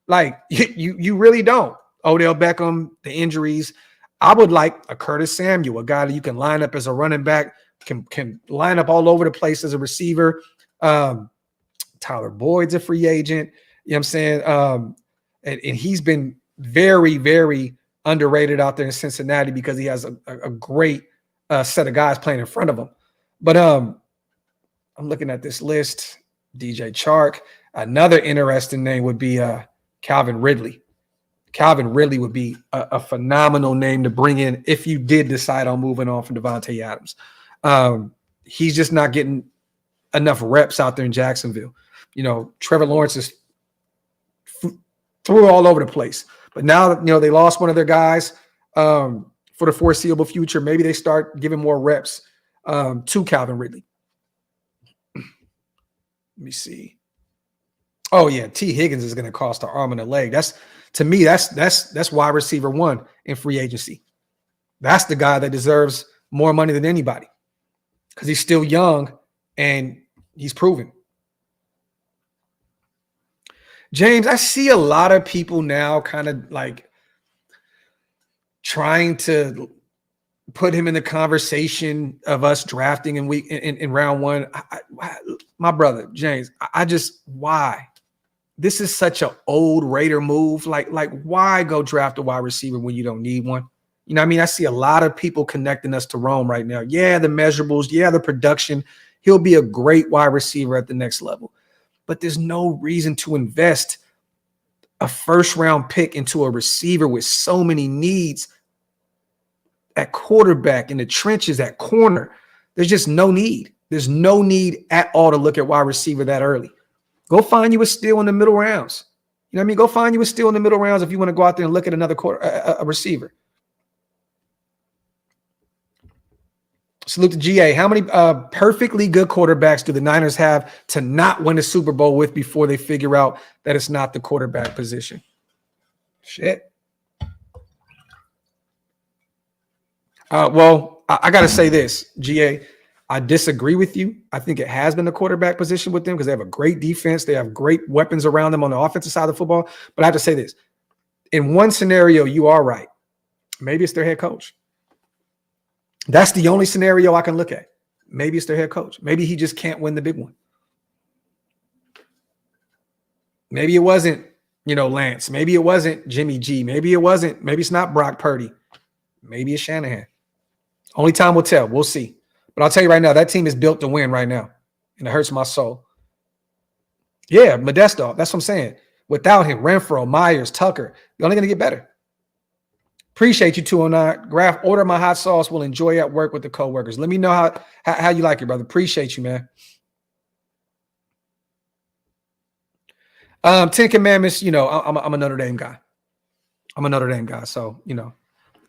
Like you really don't. Odell Beckham, the injuries. I would like a Curtis Samuel, a guy that you can line up as a running back, can line up all over the place as a receiver. Tyler Boyd's a free agent. You know what I'm saying? And he's been very, very underrated out there in Cincinnati because he has a great set of guys playing in front of him. But I'm looking at this list. DJ Chark. Another interesting name would be Calvin Ridley. Calvin Ridley would be a phenomenal name to bring in if you did decide on moving on from Devontae Adams. He's just not getting enough reps out there in Jacksonville. Trevor Lawrence is threw all over the place. But now, they lost one of their guys for the foreseeable future. Maybe they start giving more reps to Calvin Ridley. Let me see. Oh yeah, T. Higgins is going to cost an arm and a leg. That's wide receiver 1 in free agency. That's the guy that deserves more money than anybody because he's still young and he's proven. James, I see a lot of people now kind of like trying to put him in the conversation of us drafting in round 1. My brother, James, why? This is such an old Raider move. Like why go draft a wide receiver when you don't need one? You know what I mean? I see a lot of people connecting us to Rome right now. Yeah, the measurables. Yeah, the production. He'll be a great wide receiver at the next level. But there's no reason to invest a first-round pick into a receiver with so many needs at quarterback, in the trenches, at corner. There's just no need. There's no need at all to look at wide receiver that early. Go find you a steal in the middle rounds. You know what I mean? Go find you a steal in the middle rounds if you want to go out there and look at another a receiver. Salute to GA. How many perfectly good quarterbacks do the Niners have to not win the Super Bowl with before they figure out that it's not the quarterback position? Shit. Well, I got to say this, GA. I disagree with you. I think it has been the quarterback position with them because they have a great defense. They have great weapons around them on the offensive side of the football. But I have to say this. In one scenario, you are right. Maybe it's their head coach. That's the only scenario I can look at. Maybe it's their head coach. Maybe he just can't win the big one. Maybe it wasn't, Lance. Maybe it wasn't Jimmy G. Maybe it's not Brock Purdy. Maybe it's Shanahan. Only time will tell. We'll see. But I'll tell you right now, that team is built to win right now. And it hurts my soul. Yeah, Modesto. That's what I'm saying. Without him, Renfro, Myers, Tucker, they're only going to get better. Appreciate you, 209. Graphk, order my hot sauce. We'll enjoy at work with the coworkers. Let me know how you like it, brother. Appreciate you, man. 10 Commandments, I'm a Notre Dame guy. So, I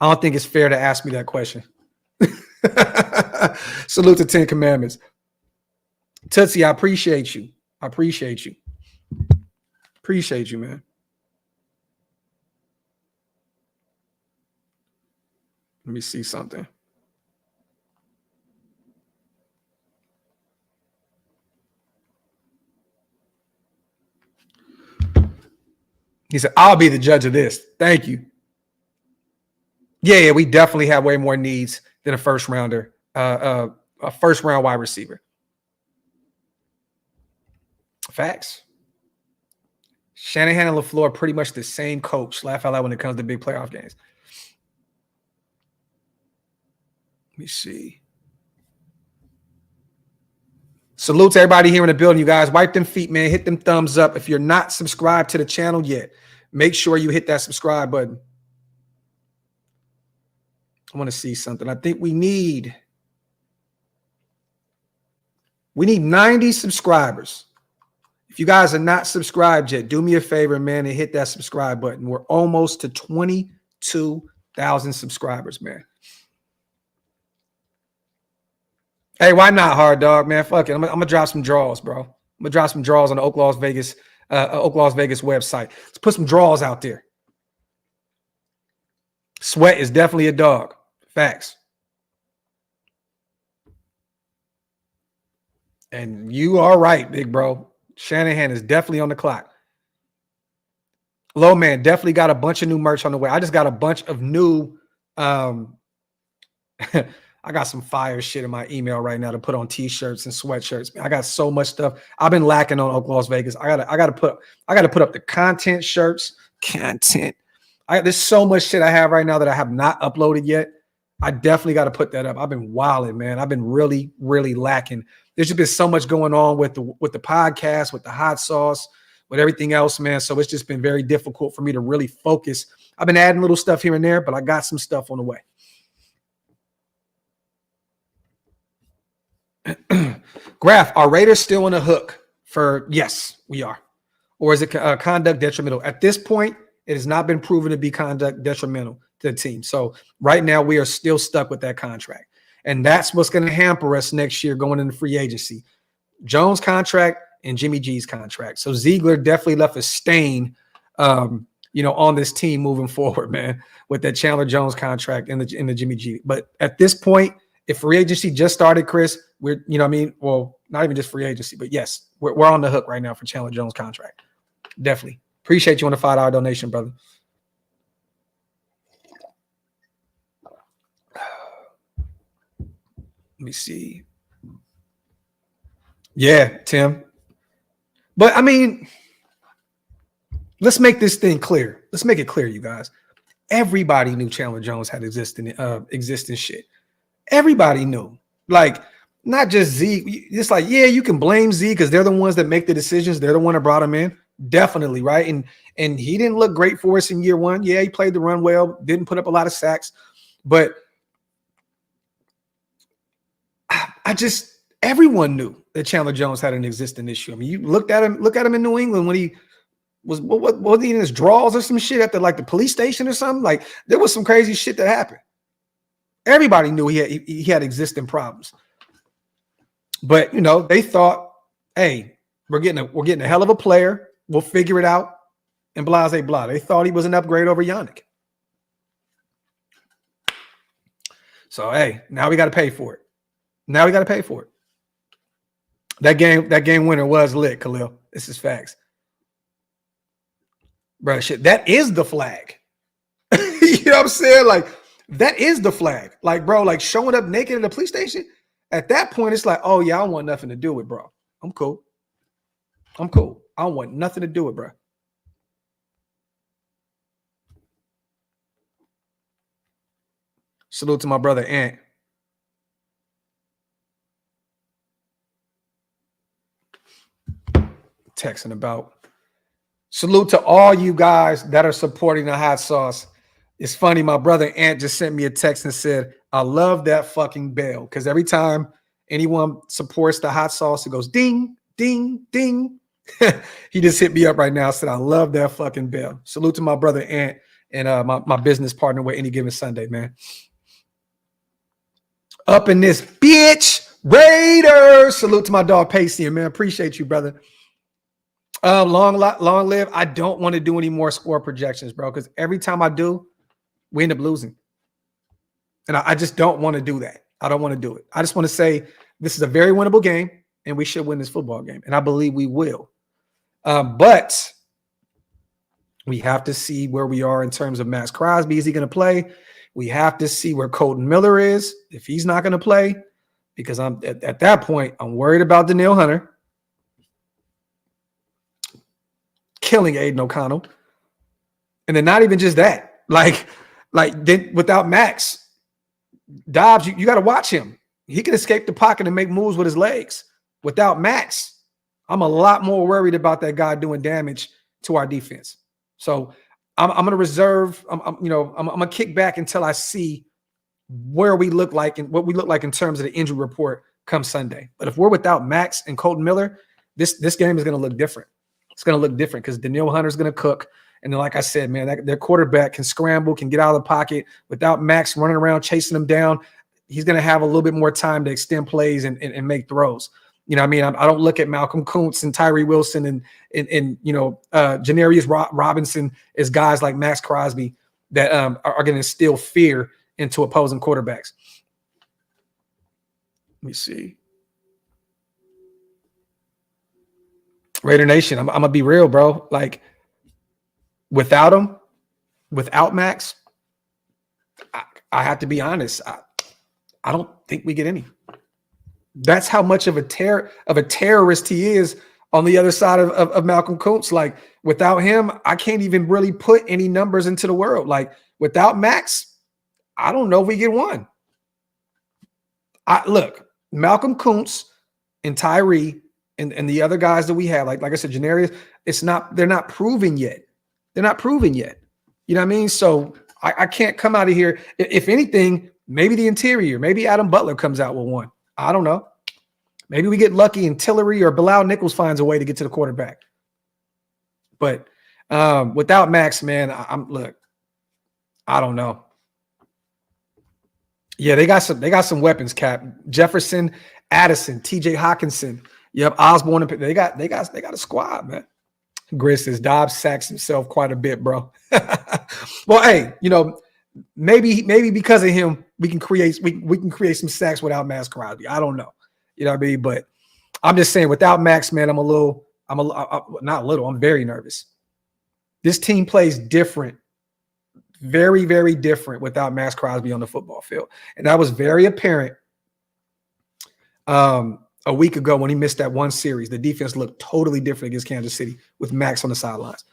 don't think it's fair to ask me that question. Salute to 10 Commandments. Tootsie, I appreciate you. I appreciate you. Appreciate you, man. Let me see something. He said, I'll be the judge of this. Thank you. Yeah, we definitely have way more needs than a first rounder, a first round wide receiver. Facts. Shanahan and LaFleur are pretty much the same coach. Laugh out loud when it comes to big playoff games. Let me see. Salute to everybody here in the building, you guys. Wipe them feet, man. Hit them thumbs up. If you're not subscribed to the channel yet, make sure you hit that subscribe button. I want to see something. I think we need 90 subscribers. If you guys are not subscribed yet, do me a favor, man, and hit that subscribe button. We're almost to 22,000 subscribers, man. Hey, why not, hard dog, man? Fuck it. I'm gonna drop some draws, bro. I'm gonna drop some draws on the OakLosVegas website. Let's put some draws out there. Sweat is definitely a dog. Facts. And you are right, big bro. Shanahan is definitely on the clock. Low man definitely got a bunch of new merch on the way. I just got a bunch of new I got some fire shit in my email right now to put on t-shirts and sweatshirts. I got so much stuff. I've been lacking on OakLosVegas. I gotta put up the content shirts. There's so much shit I have right now that I have not uploaded yet. I definitely got to put that up. I've been wilding, man. I've been really, really lacking. There's just been so much going on with the podcast, with the hot sauce, with everything else, man. So it's just been very difficult for me to really focus. I've been adding little stuff here and there, but I got some stuff on the way. Graphk, are Raiders still on the hook for, yes, we are. Or is it conduct detrimental? At this point, it has not been proven to be conduct detrimental to the team. So right now we are still stuck with that contract. And that's what's going to hamper us next year going into free agency. Jones' contract and Jimmy G's contract. So Ziegler definitely left a stain, on this team moving forward, man, with that Chandler Jones contract and the Jimmy G. But at this point, if free agency just started, Chris, we're, well, not even just free agency, but yes, we're on the hook right now for Chandler Jones' contract. Definitely. Appreciate you on the $5 donation, brother. Let me see. Yeah, Tim. But, let's make this thing clear. Let's make it clear, you guys. Everybody knew Chandler Jones had existing shit. Everybody knew. Like, not just Zeke. It's like, yeah, you can blame Zeke because they're the ones that make the decisions. They're the one that brought him in. Definitely, right? And he didn't look great for us in year one. Yeah, he played the run well, didn't put up a lot of sacks. But everyone knew that Chandler Jones had an existing issue. You look at him in New England when he was he in his draws or some shit at the police station or something. Like, there was some crazy shit that happened. Everybody knew he had existing problems. But they thought, hey, we're getting a hell of a player. We'll figure it out. And blase blah. They thought he was an upgrade over Yannick. So hey, now we got to pay for it. That game winner was lit, Khalil. This is facts. Bro, shit, that is the flag. You know what I'm saying? Like, that is the flag. Like, bro, like showing up naked at the police station. At that point, it's like, oh yeah, I don't want nothing to do with, bro. I'm cool. I don't want nothing to do with, bro. Salute to my brother Ant. Texting about. Salute to all you guys that are supporting the hot sauce. It's funny, my brother Ant just sent me a text and said, I love that fucking bell. Because every time anyone supports the hot sauce, it goes ding, ding, ding. He just hit me up right now, said, I love that fucking bell. Salute to my brother Ant and my business partner with Any Given Sunday, man. Up in this bitch. Raiders. Salute to my dog Pacey, man. Appreciate you, brother. Long live. I don't want to do any more score projections, bro, because every time I do, we end up losing. And I just don't want to do that. I don't want to do it. I just want to say this is a very winnable game, and we should win this football game. And I believe we will. But we have to see where we are in terms of Max Crosby. Is he going to play? We have to see where Kolton Miller is, if he's not going to play, because I'm at that point, I'm worried about Danielle Hunter killing Aiden O'Connell. And then not even just that. Like then without Max, Dobbs, you got to watch him. He can escape the pocket and make moves with his legs. Without Max, I'm a lot more worried about that guy doing damage to our defense. So I'm going to reserve. I'm going to kick back until I see where we look like and what we look like in terms of the injury report come Sunday. But if we're without Max and Kolton Miller, this game is going to look different. It's going to look different because Danielle Hunter's going to cook. And then, like I said, man, their quarterback can scramble, can get out of the pocket. Without Max running around, chasing them down, he's going to have a little bit more time to extend plays and make throws. You know what I mean? I don't look at Malcolm Kuntz and Tyree Wilson and Janarius Robinson as guys like Max Crosby that are going to instill fear into opposing quarterbacks. Let me see. Raider Nation, I'm going to be real, bro. Like, without him, without Max, I have to be honest. I don't think we get any. That's how much of a terrorist he is on the other side of Malcolm Kuntz. Like, without him, I can't even really put any numbers into the world. Like, without Max, I don't know if we get one. Look, Malcolm Kuntz and Tyree and the other guys that we have, like I said, Janarius, they're not proven yet. They're not proven yet. You know what I mean? So I can't come out of here. If anything, maybe the interior, maybe Adam Butler comes out with one. I don't know. Maybe we get lucky and Tillery or Bilal Nichols finds a way to get to the quarterback. But without Max, man, I don't know. Yeah, they got some weapons, Cap. Jefferson, Addison, TJ Hawkinson. Yep, Osborne. They got a squad, man. Gris says Dobbs sacks himself quite a bit, bro. Well, hey, maybe because of him, we can create some sacks without Max Crosby. I don't know. You know what I mean? But I'm just saying, without Max, man, I'm very nervous. This team plays different, very, very different without Max Crosby on the football field. And that was very apparent a week ago when he missed that one series. The defense looked totally different against Kansas City with Max on the sidelines.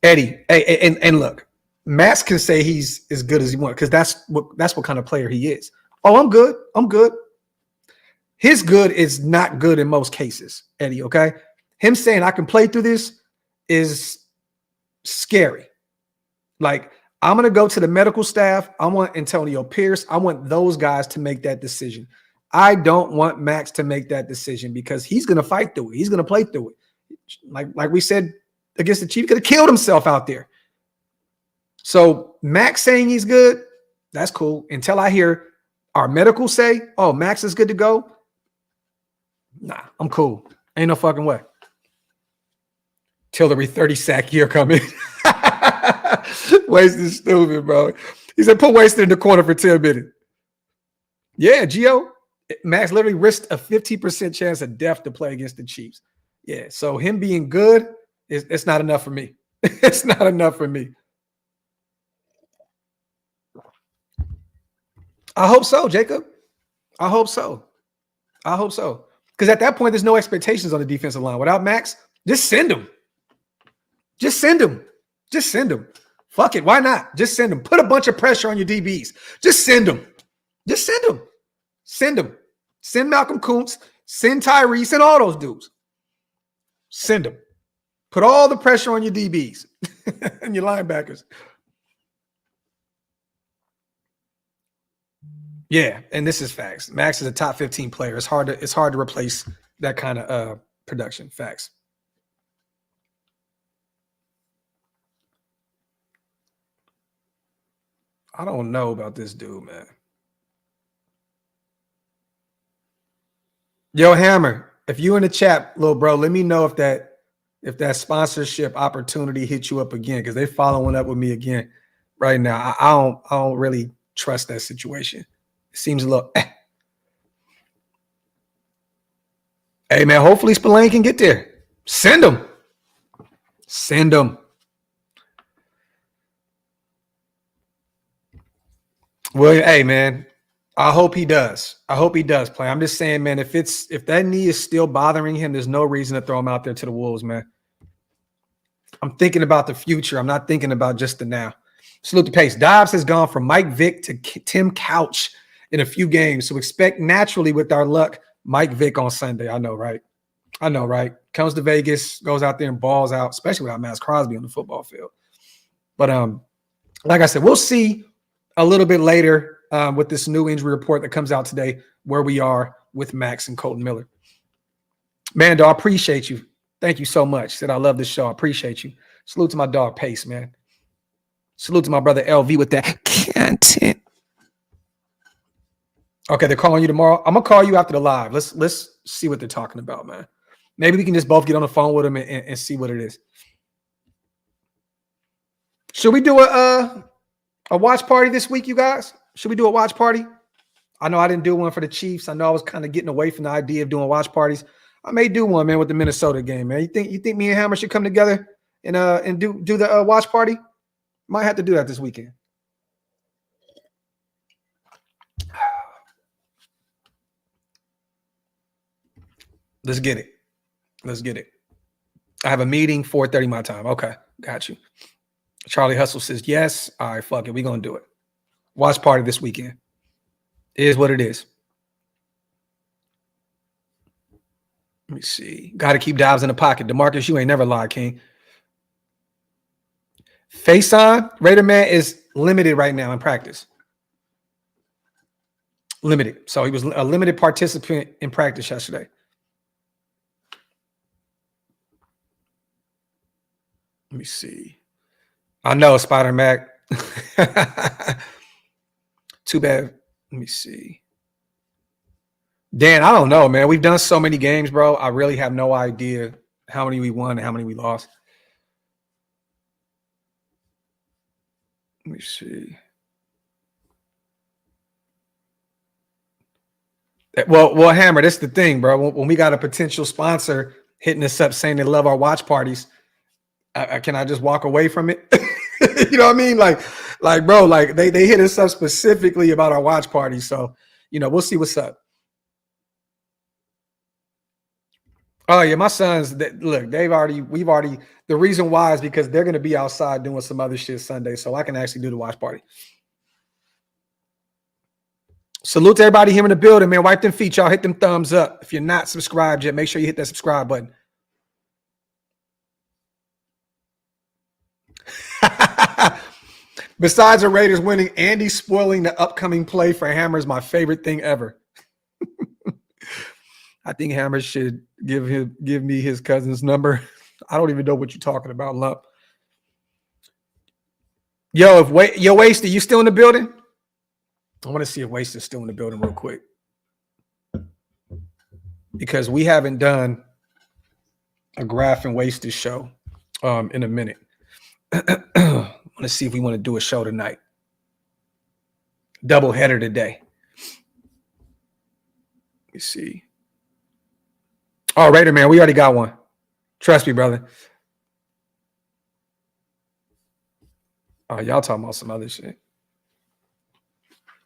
Eddie, and look, Max can say he's as good as he wants because that's what kind of player he is. Oh, I'm good. His good is not good in most cases, Eddie, okay? Him saying I can play through this is scary. Like, I'm going to go to the medical staff. I want Antonio Pierce. I want those guys to make that decision. I don't want Max to make that decision because he's going to fight through it. He's going to play through it. Like we said against the Chiefs, he could have killed himself out there. So Max saying he's good, that's cool. Until I hear our medical say, oh, Max is good to go. Nah, I'm cool. Ain't no fucking way. Tillery 30 sack year coming. Wasted stupid, bro. He said, put Wasted in the corner for 10 minutes. Yeah, Gio. Max literally risked a 50% chance of death to play against the Chiefs. Yeah, so him being good, it's not enough for me. It's not enough for me. I hope so, Jacob. I hope so. Because at that point, there's no expectations on the defensive line. Without Max, just send him. Just send him. Fuck it. Why not? Just send him. Put a bunch of pressure on your DBs. Just send him. Send Malcolm Kuntz. Send Tyree. Send all those dudes. Send them. Put all the pressure on your DBs and your linebackers. Yeah, and this is facts. Max is a top 15 player. It's hard to replace that kind of production. Facts. I don't know about this dude, man. Yo, Hammer, if you in the chat, little bro, let me know if that sponsorship opportunity hit you up again, because they following up with me again right now. I don't really trust that situation. It seems a little. Hey man, hopefully Spillane can get there. Send them. Send them. Well, hey man, I hope he does. I hope he does play. I'm just saying, man, if that knee is still bothering him, there's no reason to throw him out there to the Wolves, man. I'm thinking about the future. I'm not thinking about just the now. Salute the pace. Dobbs has gone from Mike Vick to Tim Couch in a few games. So expect naturally, with our luck, Mike Vick on Sunday. I know, right? Comes to Vegas, goes out there and balls out, especially without Max Crosby on the football field. But like I said, we'll see a little bit later with this new injury report that comes out today where we are with Max and Kolton Miller. Mando, I appreciate you. Thank you so much. Said I love this show. I appreciate you. Salute to my dog Pace, man. Salute to my brother LV with that content. Okay, they're calling you tomorrow. I'm gonna call you after the live. Let's see what they're talking about, man. Maybe we can just both get on the phone with them and see what it is. Should we do a watch party this week, you guys? Should we do a watch party? I know I didn't do one for the Chiefs. I know I was kind of getting away from the idea of doing watch parties. I may do one, man, with the Minnesota game, man. You think me and Hammer should come together and do the watch party? Might have to do that this weekend. Let's get it. I have a meeting, 4:30 my time. Okay, got you. Charlie Hustle says yes. All right, fuck it. We're going to do it. Watch party this weekend. It is what it is. Let me see. Got to keep Dobbs in the pocket. DeMarcus, you ain't never lied, King. FaceTime, Raider Man is limited right now in practice. Limited. So he was a limited participant in practice yesterday. Let me see. I know, Spider Mac. Too bad. Let me see. Dan, I don't know, man. We've done so many games, bro. I really have no idea how many we won and how many we lost. Let me see. Well, Hammer, that's the thing, bro. When we got a potential sponsor hitting us up saying they love our watch parties, can I just walk away from it? You know what I mean? Like, bro, like they hit us up specifically about our watch party. So, we'll see what's up. Oh yeah, my sons. Look, the reason why is because they're gonna be outside doing some other shit Sunday, so I can actually do the watch party. Salute to everybody here in the building, man. Wipe them feet, y'all. Hit them thumbs up. If you're not subscribed yet, make sure you hit that subscribe button. Besides the Raiders winning, Andy spoiling the upcoming play for Hammer is my favorite thing ever. I think Hammer should give me his cousin's number. I don't even know what you're talking about, Lump. Yo, Waste, are you still in the building? I want to see if Waste is still in the building real quick, because we haven't done a Graphk and Wasted show in a minute. I want to see if we want to do a show tonight. Double header today. Let me see. Oh, Raider Man, we already got one. Trust me, brother. Oh, y'all talking about some other shit.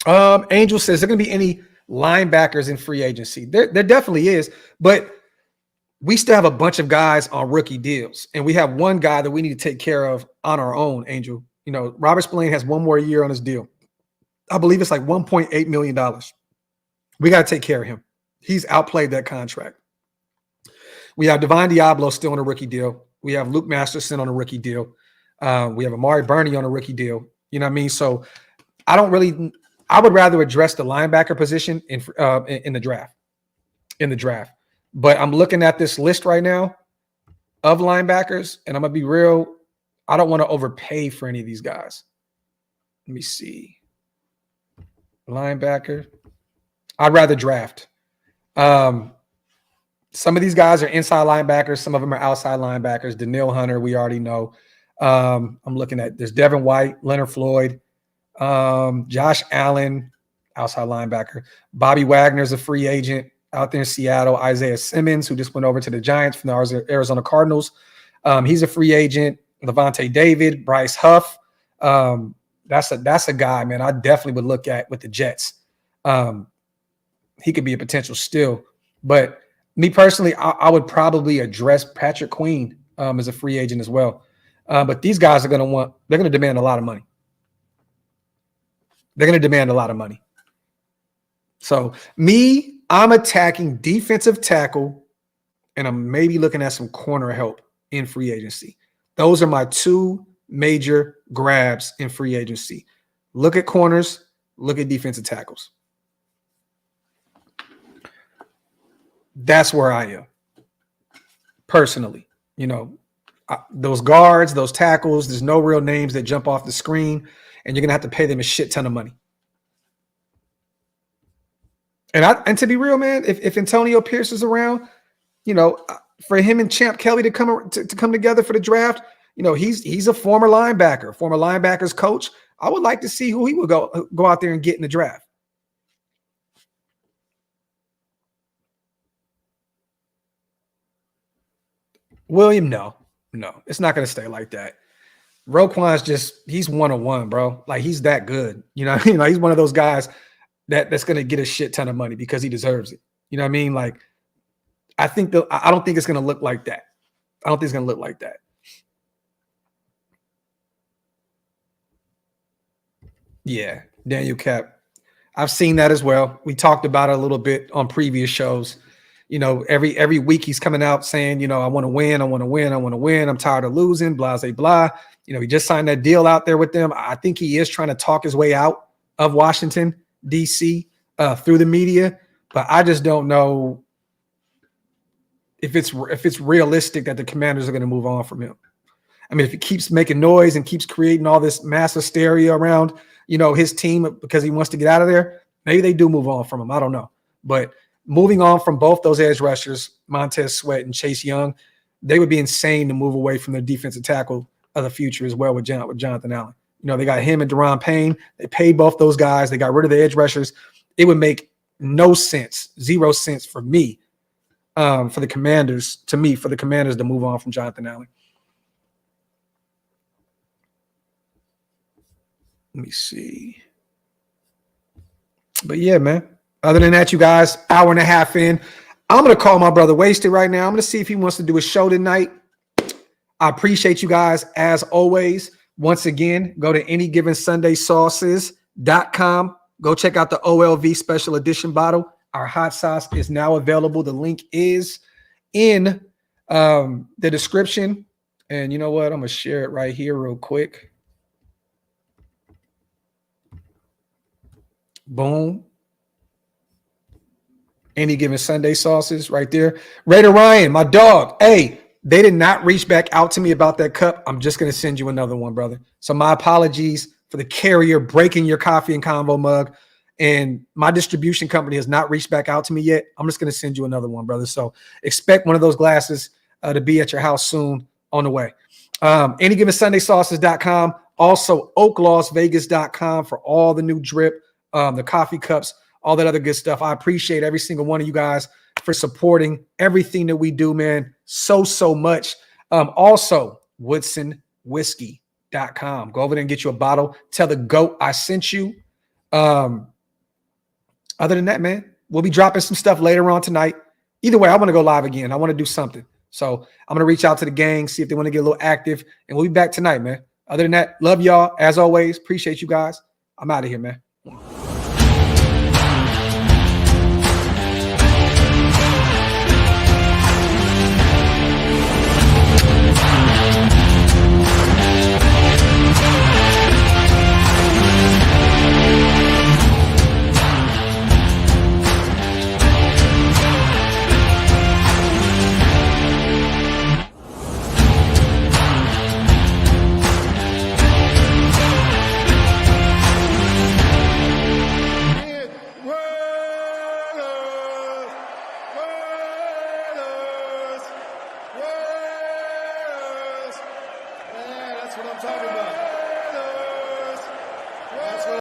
Angel says, there going to be any linebackers in free agency? There definitely is, but we still have a bunch of guys on rookie deals, and we have one guy that we need to take care of on our own, Angel. Robert Spillane has one more year on his deal. I believe it's like $1.8 million. We got to take care of him. He's outplayed that contract. We have Divine Diablo still on a rookie deal. We have Luke Masterson on a rookie deal. We have Amari Burney on a rookie deal. You know what I mean? So I would rather address the linebacker position in the draft. But I'm looking at this list right now of linebackers, and I'm going to be real. I don't want to overpay for any of these guys. Let me see. Linebacker. I'd rather draft. Some of these guys are inside linebackers. Some of them are outside linebackers. Daniil Hunter, we already know. I'm looking at, there's Devin White, Leonard Floyd, Josh Allen, outside linebacker. Bobby Wagner's a free agent out there in Seattle. Isaiah Simmons, who just went over to the Giants from the Arizona Cardinals. He's a free agent. Levante David, Bryce Huff. That's a guy, man, I definitely would look at with the Jets. He could be a potential steal. But me personally, I would probably address Patrick Queen as a free agent as well. But these guys are they're going to demand a lot of money. They're going to demand a lot of money. So I'm attacking defensive tackle, and I'm maybe looking at some corner help in free agency. Those are my two major grabs in free agency. Look at corners, look at defensive tackles. That's where I am personally. Those guards, those tackles, there's no real names that jump off the screen, and you're going to have to pay them a shit ton of money. And to be real, man, if Antonio Pierce is around, for him and Champ Kelly to come together for the draft, he's a former linebackers coach. I would like to see who he would go out there and get in the draft. William, no, it's not going to stay like that. Roquan's he's 101, bro. Like, he's that good. He's one of those guys that's going to get a shit ton of money because he deserves it. You know what I mean? Like, I don't think it's going to look like that. I don't think it's going to look like that. Yeah, Daniel Cap. I've seen that as well. We talked about it a little bit on previous shows. Every week he's coming out saying, I want to win. I want to win. I want to win. I'm tired of losing, blah, blah, blah. He just signed that deal out there with them. I think he is trying to talk his way out of Washington, D.C. Through the media, but I just don't know if it's realistic that the Commanders are going to move on from him. I mean, if he keeps making noise and keeps creating all this mass hysteria around, his team because he wants to get out of there, maybe they do move on from him. I don't know. But moving on from both those edge rushers, Montez Sweat and Chase Young, they would be insane to move away from their defensive tackle of the future as well with Jonathan Allen. They got him and Deron Payne. They paid both those guys. They got rid of the edge rushers. It would make no sense, 0 sense for me, for the Commanders to move on from Jonathan Allen. Let me see. But yeah, man. Other than that, you guys, hour and a half in. I'm going to call my brother Wasted right now. I'm going to see if he wants to do a show tonight. I appreciate you guys as always. Once again, go to anygivensundaysauces.com. Go check out the OLV special edition bottle. Our hot sauce is now available. The link is in the description. And you know what? I'm going to share it right here real quick. Boom. Any Given Sunday sauces right there. Raider Ryan, my dog. Hey, they did not reach back out to me about that cup. I'm just going to send you another one, brother. So my apologies for the carrier breaking your coffee and convo mug. And my distribution company has not reached back out to me yet. I'm just going to send you another one, brother. So expect one of those glasses to be at your house soon on the way. AnyGivenSundaySauces.com. Also, OakLosVegas.com for all the new drip, the coffee cups, all that other good stuff. I appreciate every single one of you guys for supporting everything that we do, man. So much. Also, WoodsonWhiskey.com. Go over there and get you a bottle. Tell the GOAT I sent you. Other than that, man, we'll be dropping some stuff later on tonight. Either way, I want to go live again. I want to do something. So I'm going to reach out to the gang, see if they want to get a little active, and we'll be back tonight, man. Other than that, love y'all. As always, appreciate you guys. I'm out of here, man.